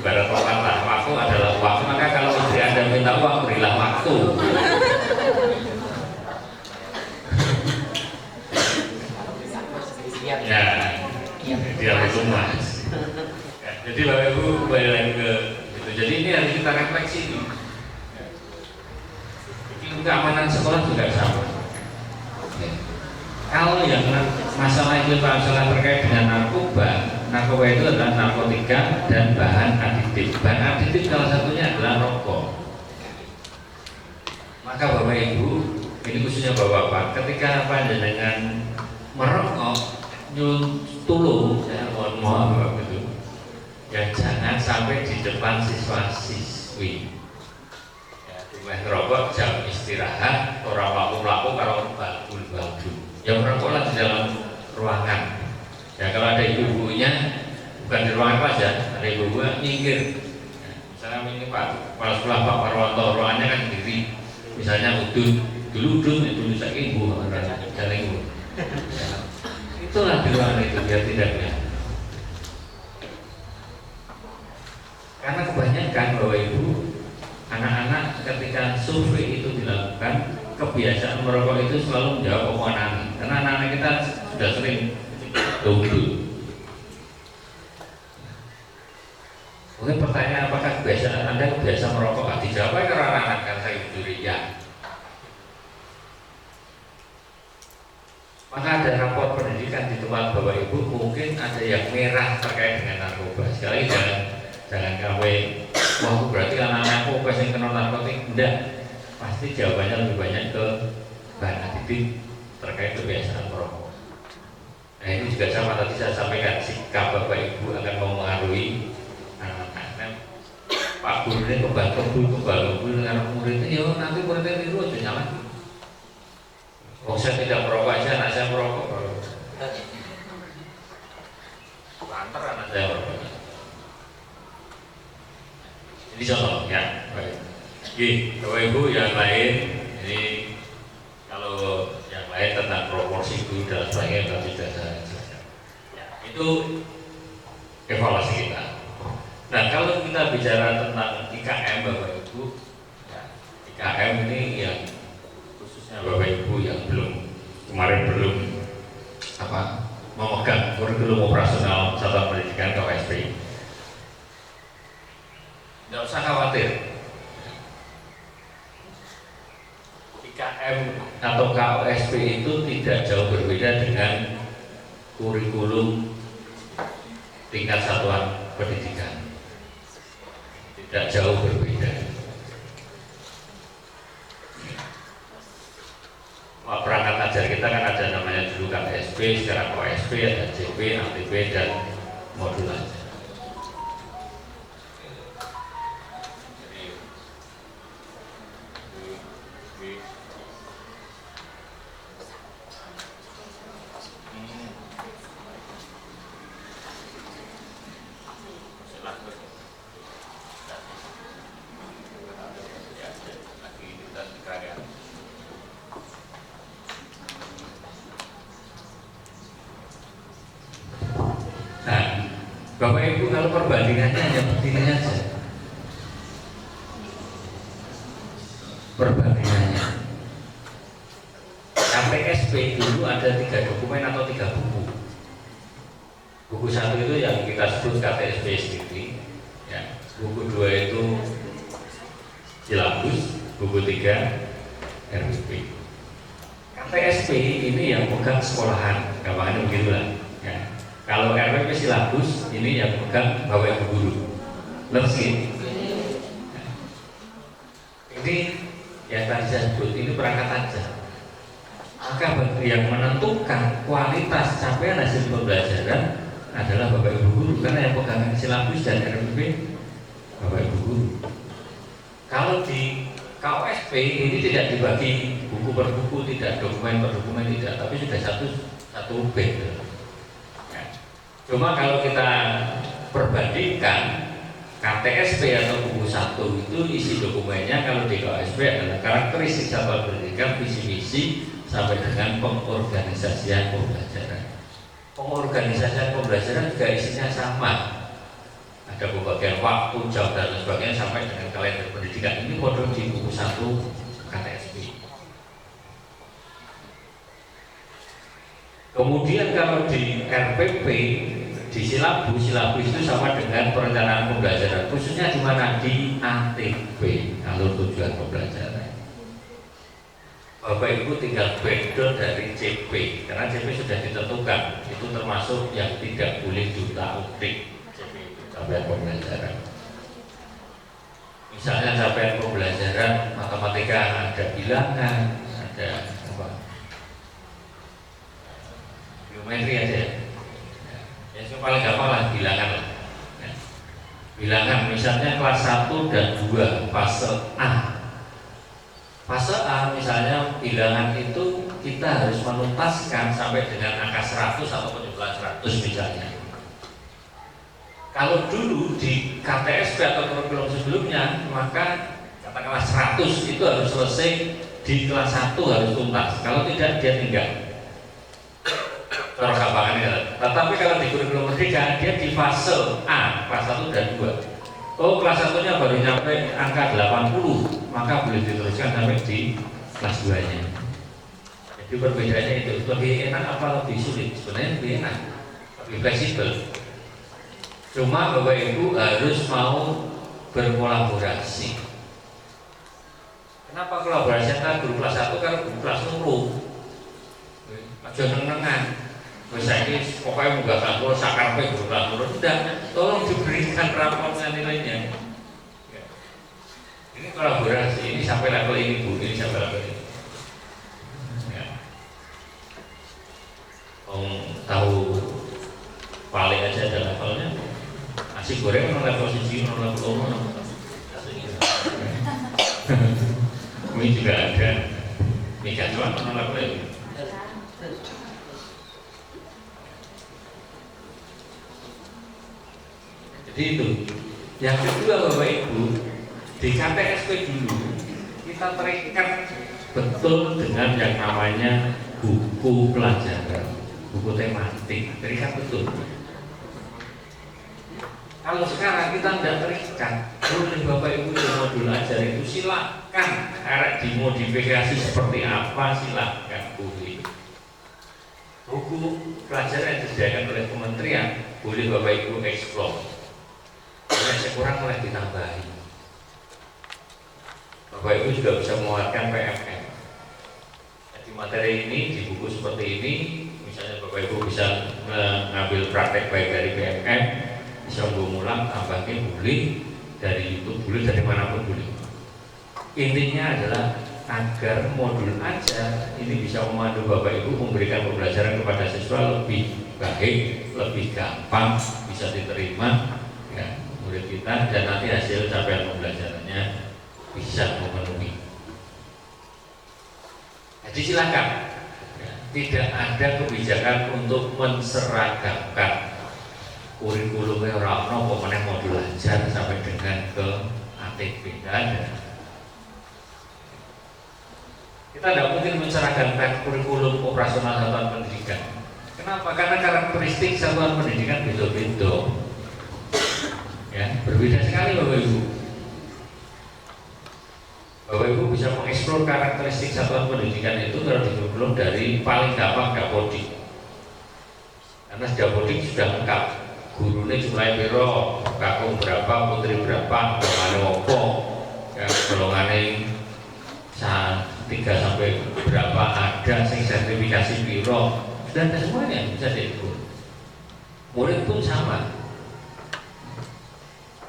E: Ibarat pepatah, waktu adalah uang. Maka kalau istri Anda minta uang, berilah waktu. Ya, dia itu mas. Ya, jadi Bapak Ibu kembali lagi ke itu. Jadi ini harus kita refleksi. Keamanan sekolah juga sama. Kalau yang masalah itu masalah terkait dengan narkoba itu adalah narkotika dan bahan aditif. Bahan aditif salah satunya adalah rokok. Maka Bapak Ibu, ini khususnya Bapak-bapak, ketika panjenengan merokok, nyun tulung, saya mohon begitu, ya jangan sampai di depan siswa-siswi. Merokok jam istirahat, orang laku-laku kalau balbul-balbul. Yang merokoklah di dalam ruangan. Ya kalau ada ibu-ibunya, bukan di ruangan kelas ya, ada ibu-ibunya nyingkir. Ya, misalnya ini Pak, kepala sekolah Pak Parwanto, ruangannya kan sendiri. Misalnya dulu itu saya ibu, jalan ibu. Ya, itulah di ruangan itu biar tidak ya. Karena kebanyakan Bapak Ibu, anak-anak ketika survei itu dilakukan, kebiasaan merokok itu selalu menjawab omongan. Karena anak-anak kita sudah sering duduk. Mungkin pertanyaan apakah kebiasaan Anda kebiasaan merokok? Dijawab karena anak-anak kan saya jujur ya. Maka ada rapor pendidikan di tempat Bapak Ibu, mungkin ada yang merah terkait dengan narkoba. Sekali jangan kawe. Wah, berarti anak-anakku yang kena narkotik. Enggak, pasti jawabannya lebih banyak ke bahan aditif terkait kebiasaan merokok. Nah ini juga sama tadi saya sampaikan, sikap Bapak Ibu akan mempengaruhi anak-anak. Pak guru ini kebal-kebul dengan muridnya, ya nanti muridnya tiru aja nyala. Oh saya tidak merokok aja, anak saya merokok. Lantar anak saya merokok. Ini contoh ya. Baik, Bapak Ibu yang lain, ini kalau yang lain tentang proporsi guru dan sebagainya tidak saya jelaskan. Ya, itu evaluasi kita. Nah kalau kita bicara tentang IKM Bapak Ibu, ya, IKM ini yang khususnya Bapak Ibu yang kemarin belum memegang kurikulum operasional satuan pendidikan KOSP. Tidak usah khawatir. IKM atau KOSP itu tidak jauh berbeda dengan kurikulum tingkat satuan pendidikan. Tidak jauh berbeda. Perangkat ajar kita kan ada namanya dulu KSP, sekarang KOSP, ada CP, ATP, dan modul ajar. Bapak Ibu kalau perbandingannya hanya begini aja. perbandingannya. KTSP dulu ada 3 dokumen atau 3 buku. Buku 1 itu yang kita sebut KTSP sendiri, ya. Buku 2 itu silabus, buku 3 RPP. KTSP ini yang pegang sekolahan, gampangannya begitulah. Ya. Kalau RPP silabus ini yang pegang bapak ibu guru. Lebih. Ini yang tadi saya sebut ini perangkat aja. Maka yang menentukan kualitas capaian hasil pembelajaran adalah bapak ibu guru, karena yang pegangan silabus dan RPP bapak ibu guru. Kalau di KOSP ini tidak dibagi buku per buku, tidak dokumen per dokumen, tidak, tapi sudah satu bed. Ya. Cuma kalau kita perbandingkan KTSP atau buku 1 itu isi dokumennya, kalau di KOSP adalah karakteristik satuan pendidikan, visi misi sampai dengan pengorganisasian pembelajaran. Pengorganisasian pembelajaran juga isinya sama. Ada pembagian waktu, jam dan sebagainya sampai dengan kalender pendidikan. Ini kode di buku 1 KTSP. Kemudian kalau di RPP, di silabus itu sama dengan perencanaan pembelajaran, khususnya di mana di ATP, alur tujuan pembelajaran. Bapak Ibu tinggal breakdown dari CP, karena CP sudah ditentukan, itu termasuk yang tidak boleh diutak-utik. Capaian pembelajaran. Misalnya capaian pembelajaran matematika ada bilangan, ada apa? Geometri ada ya. Yang paling gampang lah bilangan lah. Ya. Bilangan misalnya kelas 1 dan 2 fase A. Fase A misalnya bilangan itu kita harus menuntaskan sampai dengan angka 100 atau penjumlahan 100 misalnya. Kalau dulu di KTSP atau kurikulum sebelumnya, maka katakanlah 100 itu harus selesai di kelas 1 harus tuntas. Kalau tidak dia tinggal. Cara gampangannya. Tetapi kalau di kurikulum merdeka dia di fase A, kelas 1 dan 2. Oh, kelas 1-nya baru nyampe angka 80, maka boleh diteruskan sampai di kelas 2-nya. Jadi perbedaannya itu lebih enak apa lebih sulit? Sebenarnya lebih enak, lebih fleksibel. Cuma Bapak Ibu harus mau berkolaborasi. Kenapa kolaborasi antara guru kelas 1 karo guru kelas loro? Aja neng-nengan. Wis saiki pokoke munggah kelas loro sakarepe guru kelas loro. Tidak, tolong diberikan rapornya nilainya. Ya. Ini kolaborasi, ini sampai level ini Bu, ini sampai level ini. Ya. Tahu paling aja ada levelnya. Nasi goreng ono level 1, ono level 2. Mie juga ada. Mie gacuan ono level ini. Jadi itu. Yang kedua Bapak Ibu, di KTSP dulu kita terikat betul dengan yang namanya buku pelajaran, buku tematik, terikat betul. Kalau sekarang kita tidak terikat, boleh Bapak Ibu di modul ajar itu silakan dimodifikasi seperti apa, silakan boleh. Buku pelajaran yang disediakan oleh kementerian boleh Bapak Ibu eksplor. Kalau yang kurang boleh ditambahi. Bapak Ibu juga bisa mengeluarkan PMM. Jadi materi ini di buku seperti ini, misalnya Bapak Ibu bisa mengambil praktek baik dari PMM. Bisa mengulang, tambahnya boleh dari YouTube, boleh dari manapun boleh. Intinya adalah agar modul ajar ini bisa memandu Bapak Ibu memberikan pembelajaran kepada siswa lebih baik, lebih gampang, bisa diterima ya, murid kita, dan nanti hasil capaian pembelajarannya bisa memenuhi. Jadi silakan ya, tidak ada kebijakan untuk menseragamkan kurikulumnya orang pokoknya modul ajar sampai dengan ke ATP ada. Kita tidak mungkin menseragamkan kurikulum operasional satuan pendidikan. Kenapa? Karena karakteristik satuan pendidikan beda-beda. Ya, berbeda sekali Bapak Ibu. Bapak Bapak Ibu bisa mengeksplor karakteristik satuan pendidikan itu kalau dibelum dari paling gampang dapodik. Karena dapodik sudah lengkap. Gurunya jumlahnya piro, kakung berapa, putri berapa, golongannya opo, ya, golongannya 3 sampai berapa ada, sing sertifikasi piro, sudah ada semuanya bisa dihitung. Murid pun sama,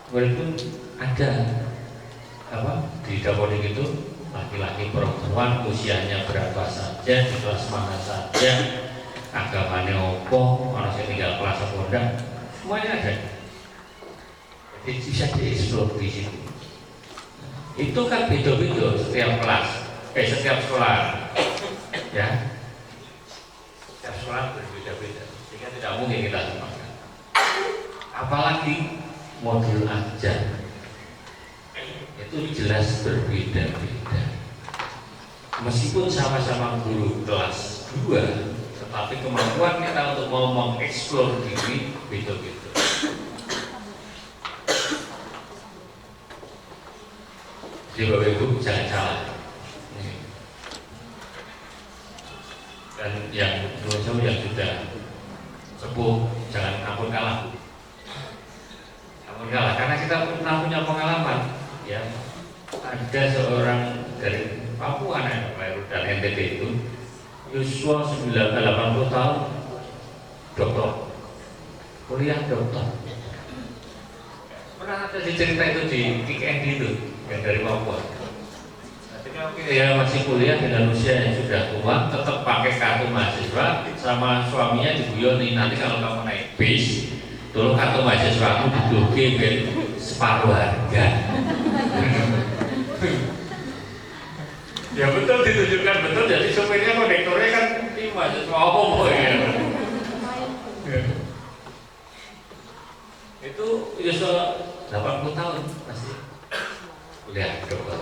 E: murid pun ada di dapodik itu laki-laki perempuan usianya berapa saja, di kelas mana saja, agamanya opo, orang yang tinggal kelas apa enggak, semuanya ada. Jadi bisa dieksplor di situ. Itu kan beda-beda setiap kelas, setiap sekolah, ya. Setiap sekolah berbeda-beda, sehingga tidak mungkin kita samakan. Apalagi modul ajar itu jelas berbeda-beda. Meskipun sama-sama guru kelas 2, tetapi kemampuan kita untuk mau mengeksplor diri beda-beda. Jadi Bapak Ibu jangan salah. Dan yang jauh-jauh yang sudah sepuh jangan ampun kalah. Ampun kalah karena kita pernah punya pengalaman. Ya, ada seorang dari Papua dan NTT itu Yuswa 80 tahun dokter, kuliah dokter. Pernah ada cerita itu di Kick Andy itu yang dari Papua. Ketika dia masih kuliah dengan usia yang sudah tua, tetap pakai kartu mahasiswa sama suaminya diguyoni, nanti kalau kamu naik bis, tolong kartu mahasiswamu diduduki separuh harga. Ya betul ditunjukkan betul, jadi sopirnya kondektornya kan ini mahasiswa apa ya. Itu Yusuf 80 tahun masih kuliah dokter.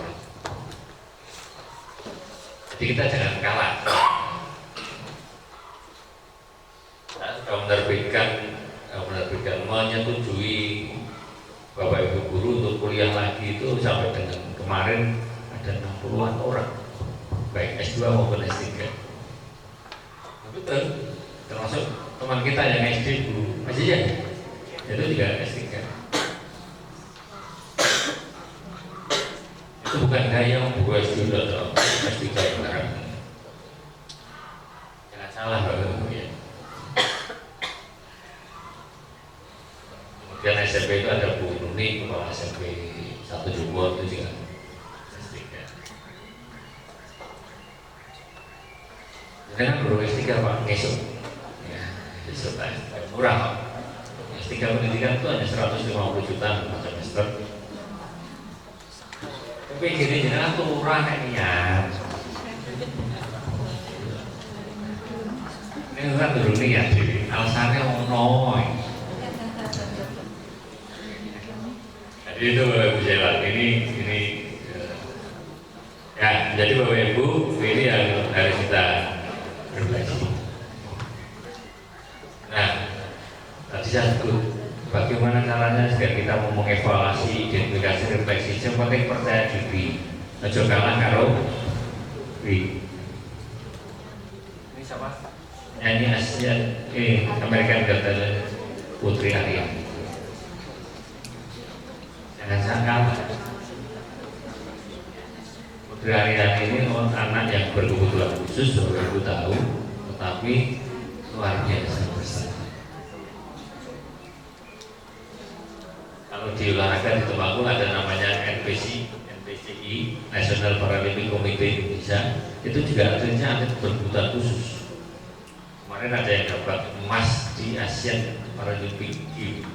E: Jadi kita jangan kalah. Saya sudah menerbitkan menyetujui Bapak Ibu guru untuk kuliah lagi itu sampai dengan kemarin ada 60-an orang, baik S2 maupun S3. Betul, termasuk teman kita yang SD dulu masih ya, itu juga S3. Itu bukan gaya buku S2 atau S3 sekarang. Jangan salah Bapak Ibu ya. Kemudian SMP itu ada Bu Nuni, kepala SMP 1 Jumbo itu juga S3. Ini kan guru S3 Pak, ngesuk ya, ngesuk murah Pak. S3 pendidikan itu hanya 150 juta per semester. Tapi gini jenengan tuh murah kayaknya. Ini kan dulu nih ya, alasannya ono. Jadi itu Bapak Ibu Jalan, ini ya, jadi Bapak Ibu ini yang harus kita refleksi. Nah, tadi saya sebut bagaimana caranya agar kita mau mengevaluasi, identifikasi, refleksi. Yang penting percaya diri, ojo kalah karo ini siapa? Nyanyi Asia American Got Talent Putri Arya. Jangan sangkal Putri Arya ini anak yang berkebutuhan khusus, baru tahu, tetapi luar biasa besar. Kalau di olahraga di Temanggung ada namanya NPCI, National Paralympic Committee Indonesia, itu juga atletnya atlet berkebutuhan khusus. Kemarin ada yang dapat emas di Asian Paralympic Games,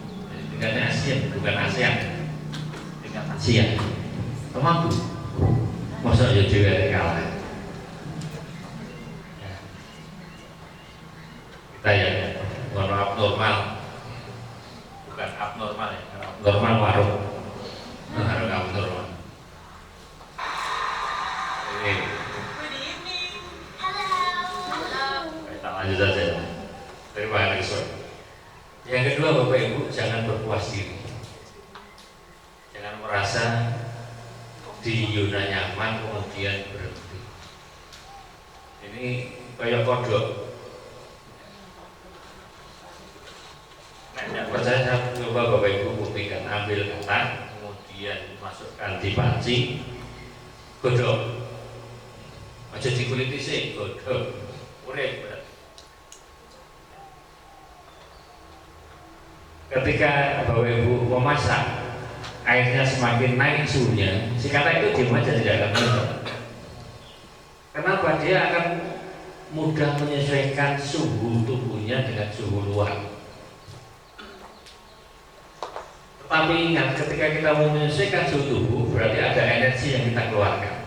E: tingkatnya Asian bukan ASEAN. Siap, Temanggung, masa ya juga kalah. Kita yang abnormal, bukan abnormal ya, abnormal warung, harus abnormal. Ini, kita lanjut saja. Terima kasih. Yang kedua Bapak Ibu, jangan berpuas diri. Jangan merasa di zona nyaman kemudian berhenti. Ini kayak kodok. Nah, yang percaya saya coba Bapak Ibu buktikan, ambil kata, kemudian masukkan di panci, godok. Aja dikuliti sih, godok. Urip berarti. Ketika Bapak Ibu memasak, airnya semakin naik suhunya, si kata itu diam aja, tidak akan meledak. Kenapa? Dia akan mudah menyesuaikan suhu tubuhnya dengan suhu luar. Tetapi ingat, ketika kita mau menyesuaikan suhu tubuh, berarti ada energi yang kita keluarkan.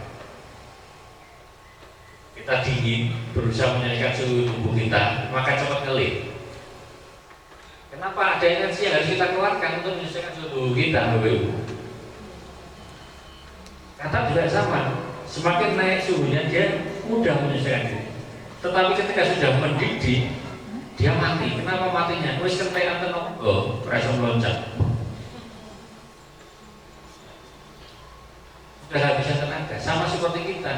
E: Kita dingin, berusaha menyesuaikan suhu tubuh kita, maka cepat ngelih. Kenapa? Ada energi yang harus kita keluarkan untuk menyesuaikan suhu tubuh kita, Bapak Ibu. Kata juga sama, semakin naik suhunya dia mudah menyesuaikan diri. Tetapi ketika sudah mendidih, dia mati. Kenapa matinya? Wis kentekan tenaga, ora iso meloncat. Sudah habiskan tenaga, sama seperti kita.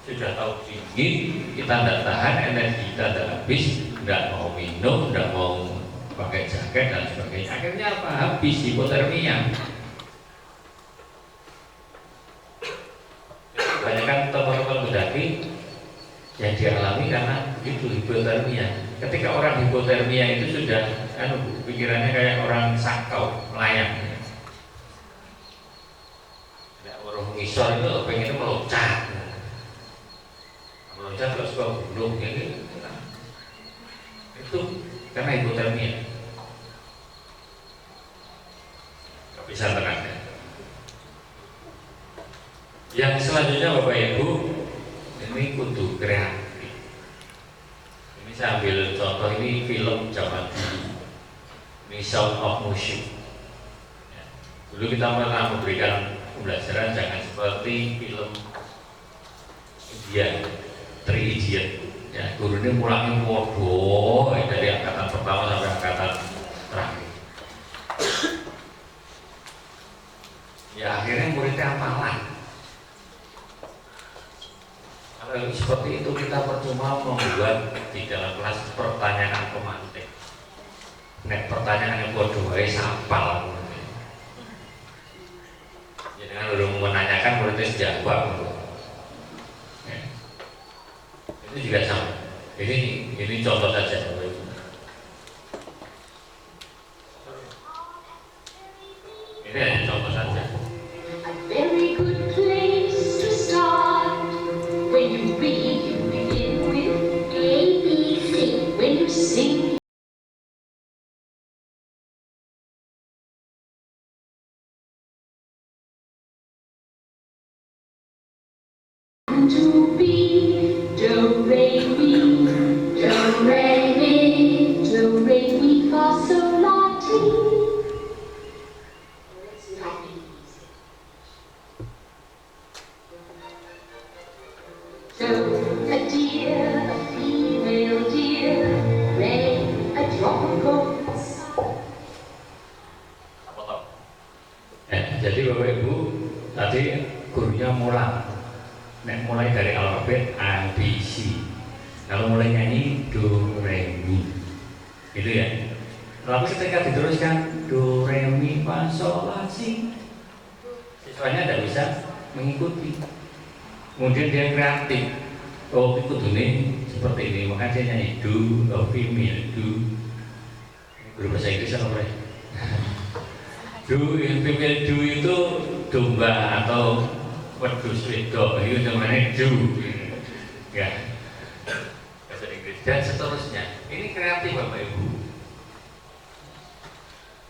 E: Sudah tahu dingin, kita tidak tahan, energi kita tidak habis, tidak mau minum, tidak mau pakai jaket dan sebagainya. Akhirnya apa? Habis hipotermia. Kebanyakan teman-teman pendaki yang dialami karena begitu hipotermia. Ketika orang hipotermia itu sudah pikirannya kayak orang sakau, melayang. Orang ngisor itu pengennya meloncat, ke sebuah gunung gitu. Itu karena hipotermia, kehabisan tenaga. Yang selanjutnya Bapak Ibu, ini kudu kreatif. Ini saya ambil contoh, ini film zaman dulu, ini Sound of Music. Dulu kita pernah memberikan pembelajaran jangan seperti film India, Three Idiots. Ya, guru ini mulangnya bodoh dari angkatan pertama sampai angkatan terakhir. Ya akhirnya muridnya hafalan. Kalau seperti itu kita percuma membuat di dalam kelas pertanyaan pemantik. Nek pertanyaan yang bodoh sapal. Jangan belum menanyakan muridnya jawab. Itu juga sama. Ini contoh saja. Ini hanya contoh saja.
F: A very good place to start. When you read, you begin with A, B, C. When you sing, to be do, re, mi, do, re, mi, do, re, mi, fa, sol, la, ti. Let's not be easy. Do, a deer, a female deer, re, a drop of gold.
E: Jadi Bapak Ibu, tadi gurunya mulai dari alfabet A, B, C. Kalau mulai nyanyi do, re, mi, gitu ya. Lalu ketika diteruskan do, re, mi, fa, sol, la, si, siswanya tidak bisa mengikuti. Kemudian dia kreatif. Oh, ikut ini seperti ini, maka dia nyanyi do, female, do. Guru bahasa Inggris apa ya? Do, female do itu domba atau wedus wedok, itu namanya do. Ya, bahasa Inggris dan seterusnya. Ini kreatif Bapak Ibu.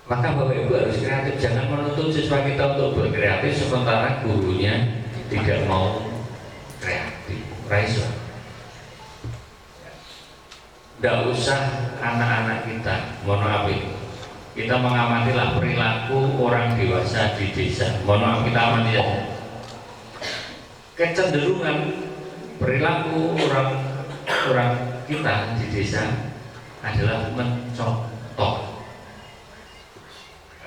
E: Maka Bapak Ibu harus kreatif, jangan menuntut siswa kita untuk berkreatif sementara gurunya tidak mau kreatif. Raiso. Tidak usah anak-anak kita, mohon maaf itu. Kita mengamatilah perilaku orang dewasa di desa. Mohon maaf, kita amati ya. Kecenderungan perilaku orang kita di desa adalah mencontoh.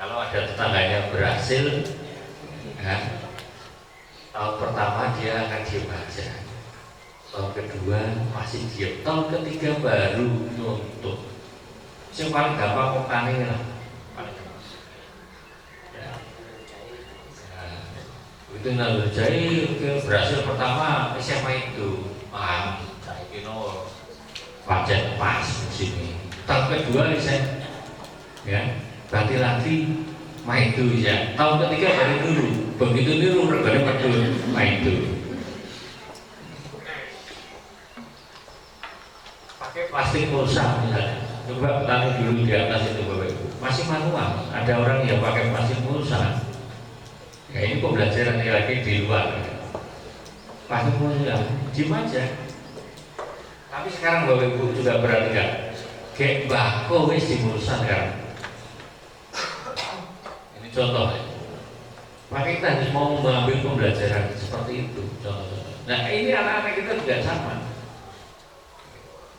E: Kalau ada tetangganya berhasil, ya, Tahun pertama dia akan diem aja, tahun kedua masih diem, tahun ketiga baru nuntut. Yang paling gampang mukane lah, paling gampang. Ya. Itu nalujai berhasil pertama SMA itu, saya kira pancen pas musim. Tahun kedua saya, ya, berarti lagi main itu ya. Tahun ketiga baru dulu, begitu niru regane betul main itu. Pakai plastik pulsa misalnya, coba taruh dulu di atas itu Bapak Ibu, masih manual. Ada orang yang pakai plastik pulsa. Ya ini pembelajaran lagi di luar. Plastik pulsa, diem aja. Tapi sekarang Bapak Ibu juga perhatikan, kayak bako wis di pulsa sekarang. Contoh, maka kita harus mau mengambil pembelajaran seperti itu. Contoh. Nah ini anak-anak kita juga sama.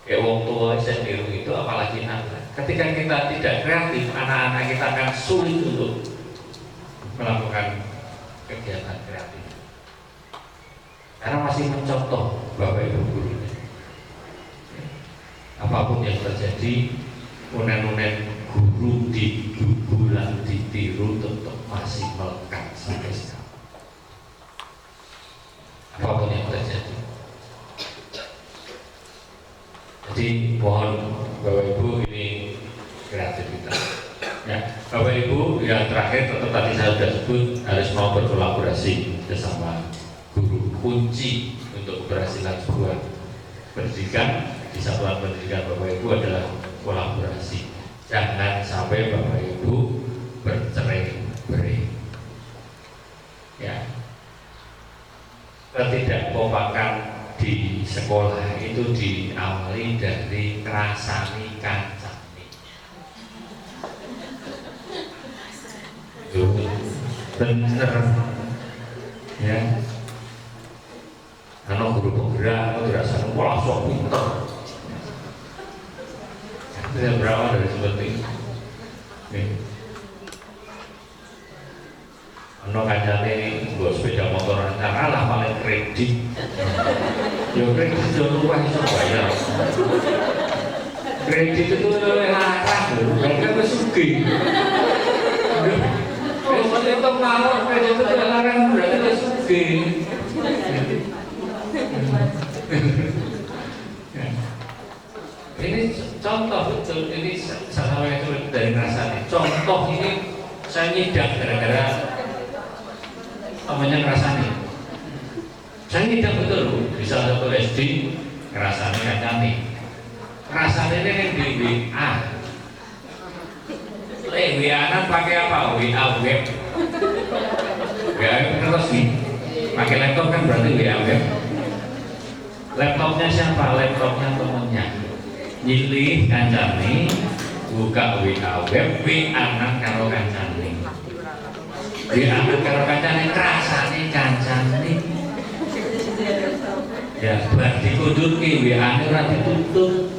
E: Kayak wong tua sendiri itu, apalagi anak. Ketika kita tidak kreatif, anak-anak kita akan sulit untuk melakukan kegiatan kreatif. Karena masih mencontoh Bapak Ibu guru. Apapun yang terjadi, unen-unen guru di bulan ditiru tetap masih melekat sampai sekarang. Apapun yang terjadi. Jadi mohon Bapak Ibu ini kreativitas. Ya, Bapak Ibu yang terakhir tetap tadi saya sudah sebut harus mau berkolaborasi bersama guru. Kunci untuk keberhasilan sebuah pendidikan di satuan pendidikan Bapak Ibu adalah kolaborasi. Jangan sampai Bapak Ibu bercerai-berai. Ya. Ketidakkompakan di sekolah itu diawali dari ngrasani kancane. Bener. Ya. Ana guru penggerak itu dirasani wah sok pinter. Tidak berapa dari seperti ini. Ono kancane nggo sepeda motor nang alah paling kredit. Yo kredit yo luwih iso bayar. Kredit itu larang lho, mereka wis sugih. Wis itu mawon kredit itu larang berarti wis sugih. Ini contoh betul, ini salah satu dari rasanya. Contoh ini saya nyidak gara-gara namanya ngerasani. Saya nyidak betul loh, di salah satu SD ngerasani kancane. Ngerasani ini di WA. WA-an pakai apa? WA web. WA terus nih, pakai laptop kan berarti WA web. Laptopnya siapa? Laptopnya temennya. Nyilih kancane, buka WA web, WA-an karo kancane. WA-an karo kancane, rasane kancane. Ya, berarti kudu ki WA-ne ora ditutup.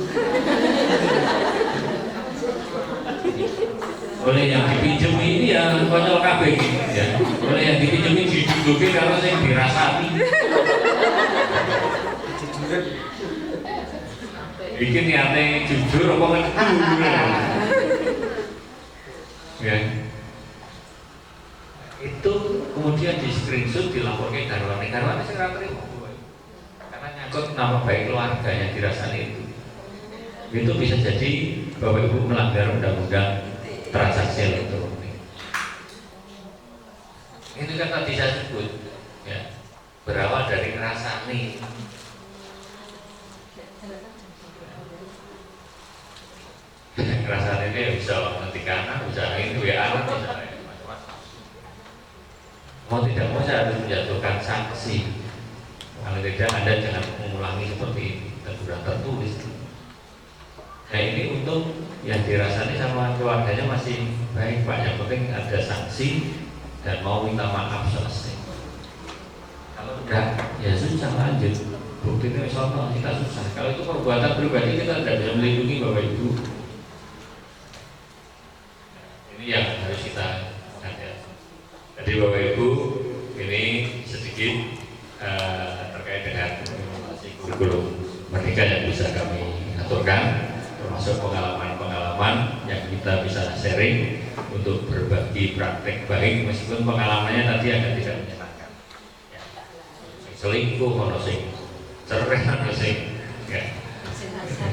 E: Oleh yang dipinjem ini ya konyol kabeh ya. Oleh yang dipinjem ini diduduki karo sing dirasani. Bikin niatnya jujur apa ngedu ya. Itu kemudian di screenshot dilaporkan garwane saya terima karena nyangkut nama baik keluarga yang dirasani itu bisa jadi Bapak Ibu melanggar undang-undang transaksi elektronik. Itu kan tadi saya sebut ya, berawal dari ngerasani. Ngerasani ini bisa nanti kanan, bisa ini WA, bisa macam-macam. Mau tidak mau saya harus menjatuhkan sanksi. Kalau tidak Anda jangan mengulangi seperti ini, dan sudah tertulis. Nah ini untuk yang dirasani sama keluarganya masih baik Pak, yang penting ada sanksi dan mau minta maaf selesai. Kalau enggak, ya susah lanjut. Buktinya soal kita susah. Kalau itu perbuatan pribadi kita tidak bisa melindungi Bapak Ibu. Ini yang harus kita hati-hati. Jadi Bapak Ibu, ini sedikit kurikulum Merdeka yang bisa kami aturkan, termasuk pengalaman-pengalaman yang kita bisa sharing untuk berbagi praktek baik, meskipun pengalamannya tadi agak tidak menyenangkan. Ya. Selingkuh, ono sing cerai, ono sing ya.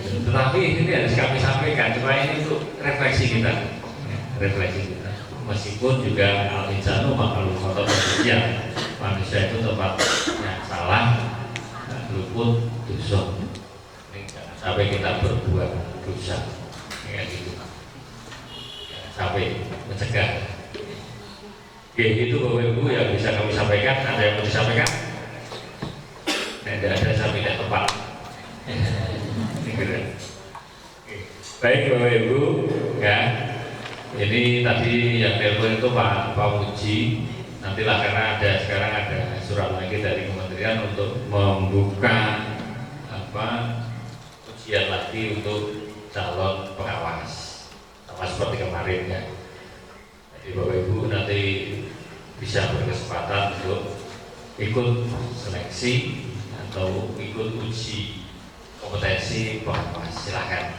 E: Tetapi ini harus kami sampaikan supaya ini untuk refleksi kita, ya, refleksi kita. Meskipun juga al-insanu makhluk kotor manusia, manusia itu tempatnya salah, luput dosa. Jangan sampai kita berbuat dosa, kayak gitu. Jangan sampai mencegah. Oke, itu Bapak Ibu yang bisa kami sampaikan. Ada yang mau disampaikan? Tidak ada, saya tidak tepat. Baik Bapak Ibu, ya. Ini tadi yang telepon itu Pak Muji. Nantilah karena sekarang ada surat lagi dari kementerian untuk membuka ujian lagi untuk calon pengawas, sama seperti kemarin ya. Jadi Bapak Ibu nanti bisa berkesempatan untuk ikut seleksi atau ikut uji kompetensi pengawas, silahkan.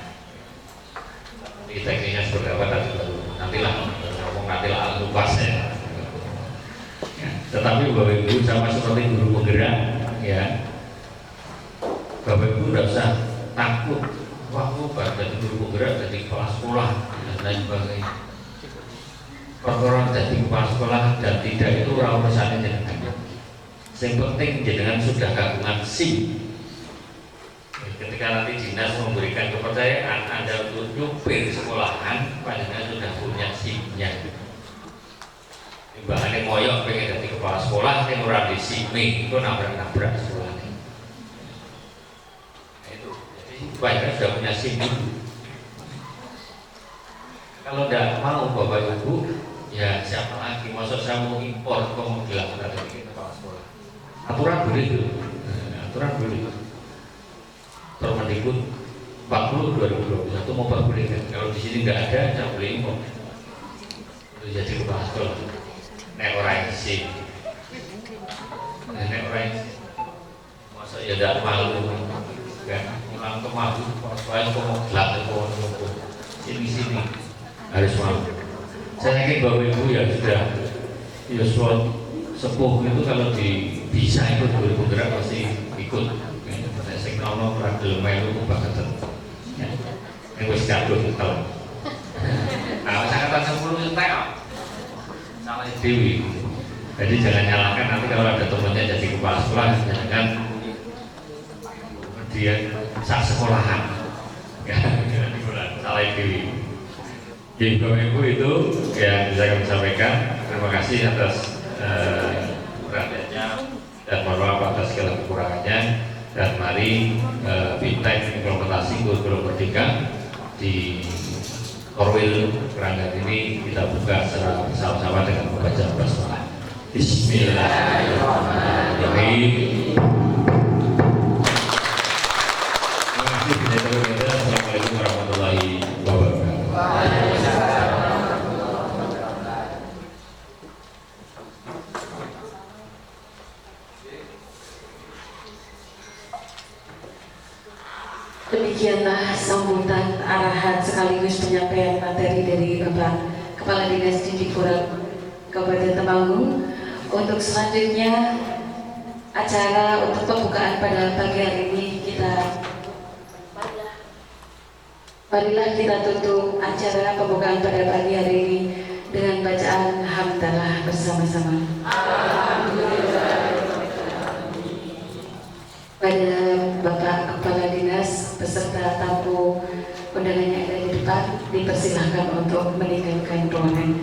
E: Nanti tekniknya seperti apa tadi baru nantilah ngomong nantilah lupas ya. Tetapi Bapak Ibu sama seperti guru penggerak ya, Bapak Ibu tidak usah takut waktu jadi guru penggerak, jadi kepala sekolah dan lain sebagainya. Perkara jadi kepala sekolah dan tidak itu urusannya jenengan. Yang penting jenengan sudah kagungan SIM. Ketika nanti dinas memberikan kepercayaan Anda untuk nyupir sekolahan, panjenengan sudah punya SIM-nya. Bahkan moyok pengen jadi kepala sekolah, yang ora di SIM itu nabrak-nabrak sekolah. Nah, itu, jadi panjenengan sudah punya SIM itu. Kalau tidak mau Bapak Ibu, ya siapa lagi? Maksud saya mau impor kok mau dilakukan dari kepala sekolah. Aturan boleh itu, aturan boleh. Permendikbud 40 2021 memperbolehkan. Kalau di sini nggak ada, tidak boleh impor. Itu jadi kepala sekolah. Nek orang isi, nek orang isi, masa ya tidak malu, kan? Ulang ke malu, soalnya kok mau gelap, sini harus malu. Saya yakin Bapak Ibu ya sudah, ya sepuh itu kalau bisa ikut guru penggerak pasti ikut. Sing nono ora gelem melu banget. Nek wis kadung kalau. Nah, saya kata 10 entek kok. Salah dewi. Jadi jangan nyalakan nanti kalau ada temannya jadi kepala sekolah, jangan dia sak sekolahan. Ya, jangan diulang. Salah dewi. Jadi Bapak Ibu itu yang bisa kami sampaikan. Terima kasih atas perhatiannya dan mohon maaf atas segala kekurangannya. Dan mari fintech implementasi kurikulum Merdeka di Korwil Keranggan ini kita buka secara bersama-sama dengan membaca basmalah. Bismillahirrahmanirrahim. Terima kasih. Assalamualaikum warahmatullahi wabarakatuh.
A: Demikianlah sambutan arahan sekaligus penyampaian materi dari Bapak Kepala Dinas Didik Kabupaten Temanggung. Untuk selanjutnya acara untuk pembukaan pada pagi hari ini marilah kita tutup acara pembukaan pada pagi hari ini dengan bacaan hamdalah bersama-sama. Pada Bapak Kepala Dinas beserta tamu undangannya yang ada di depan dipersilahkan untuk meninggalkan ruangan.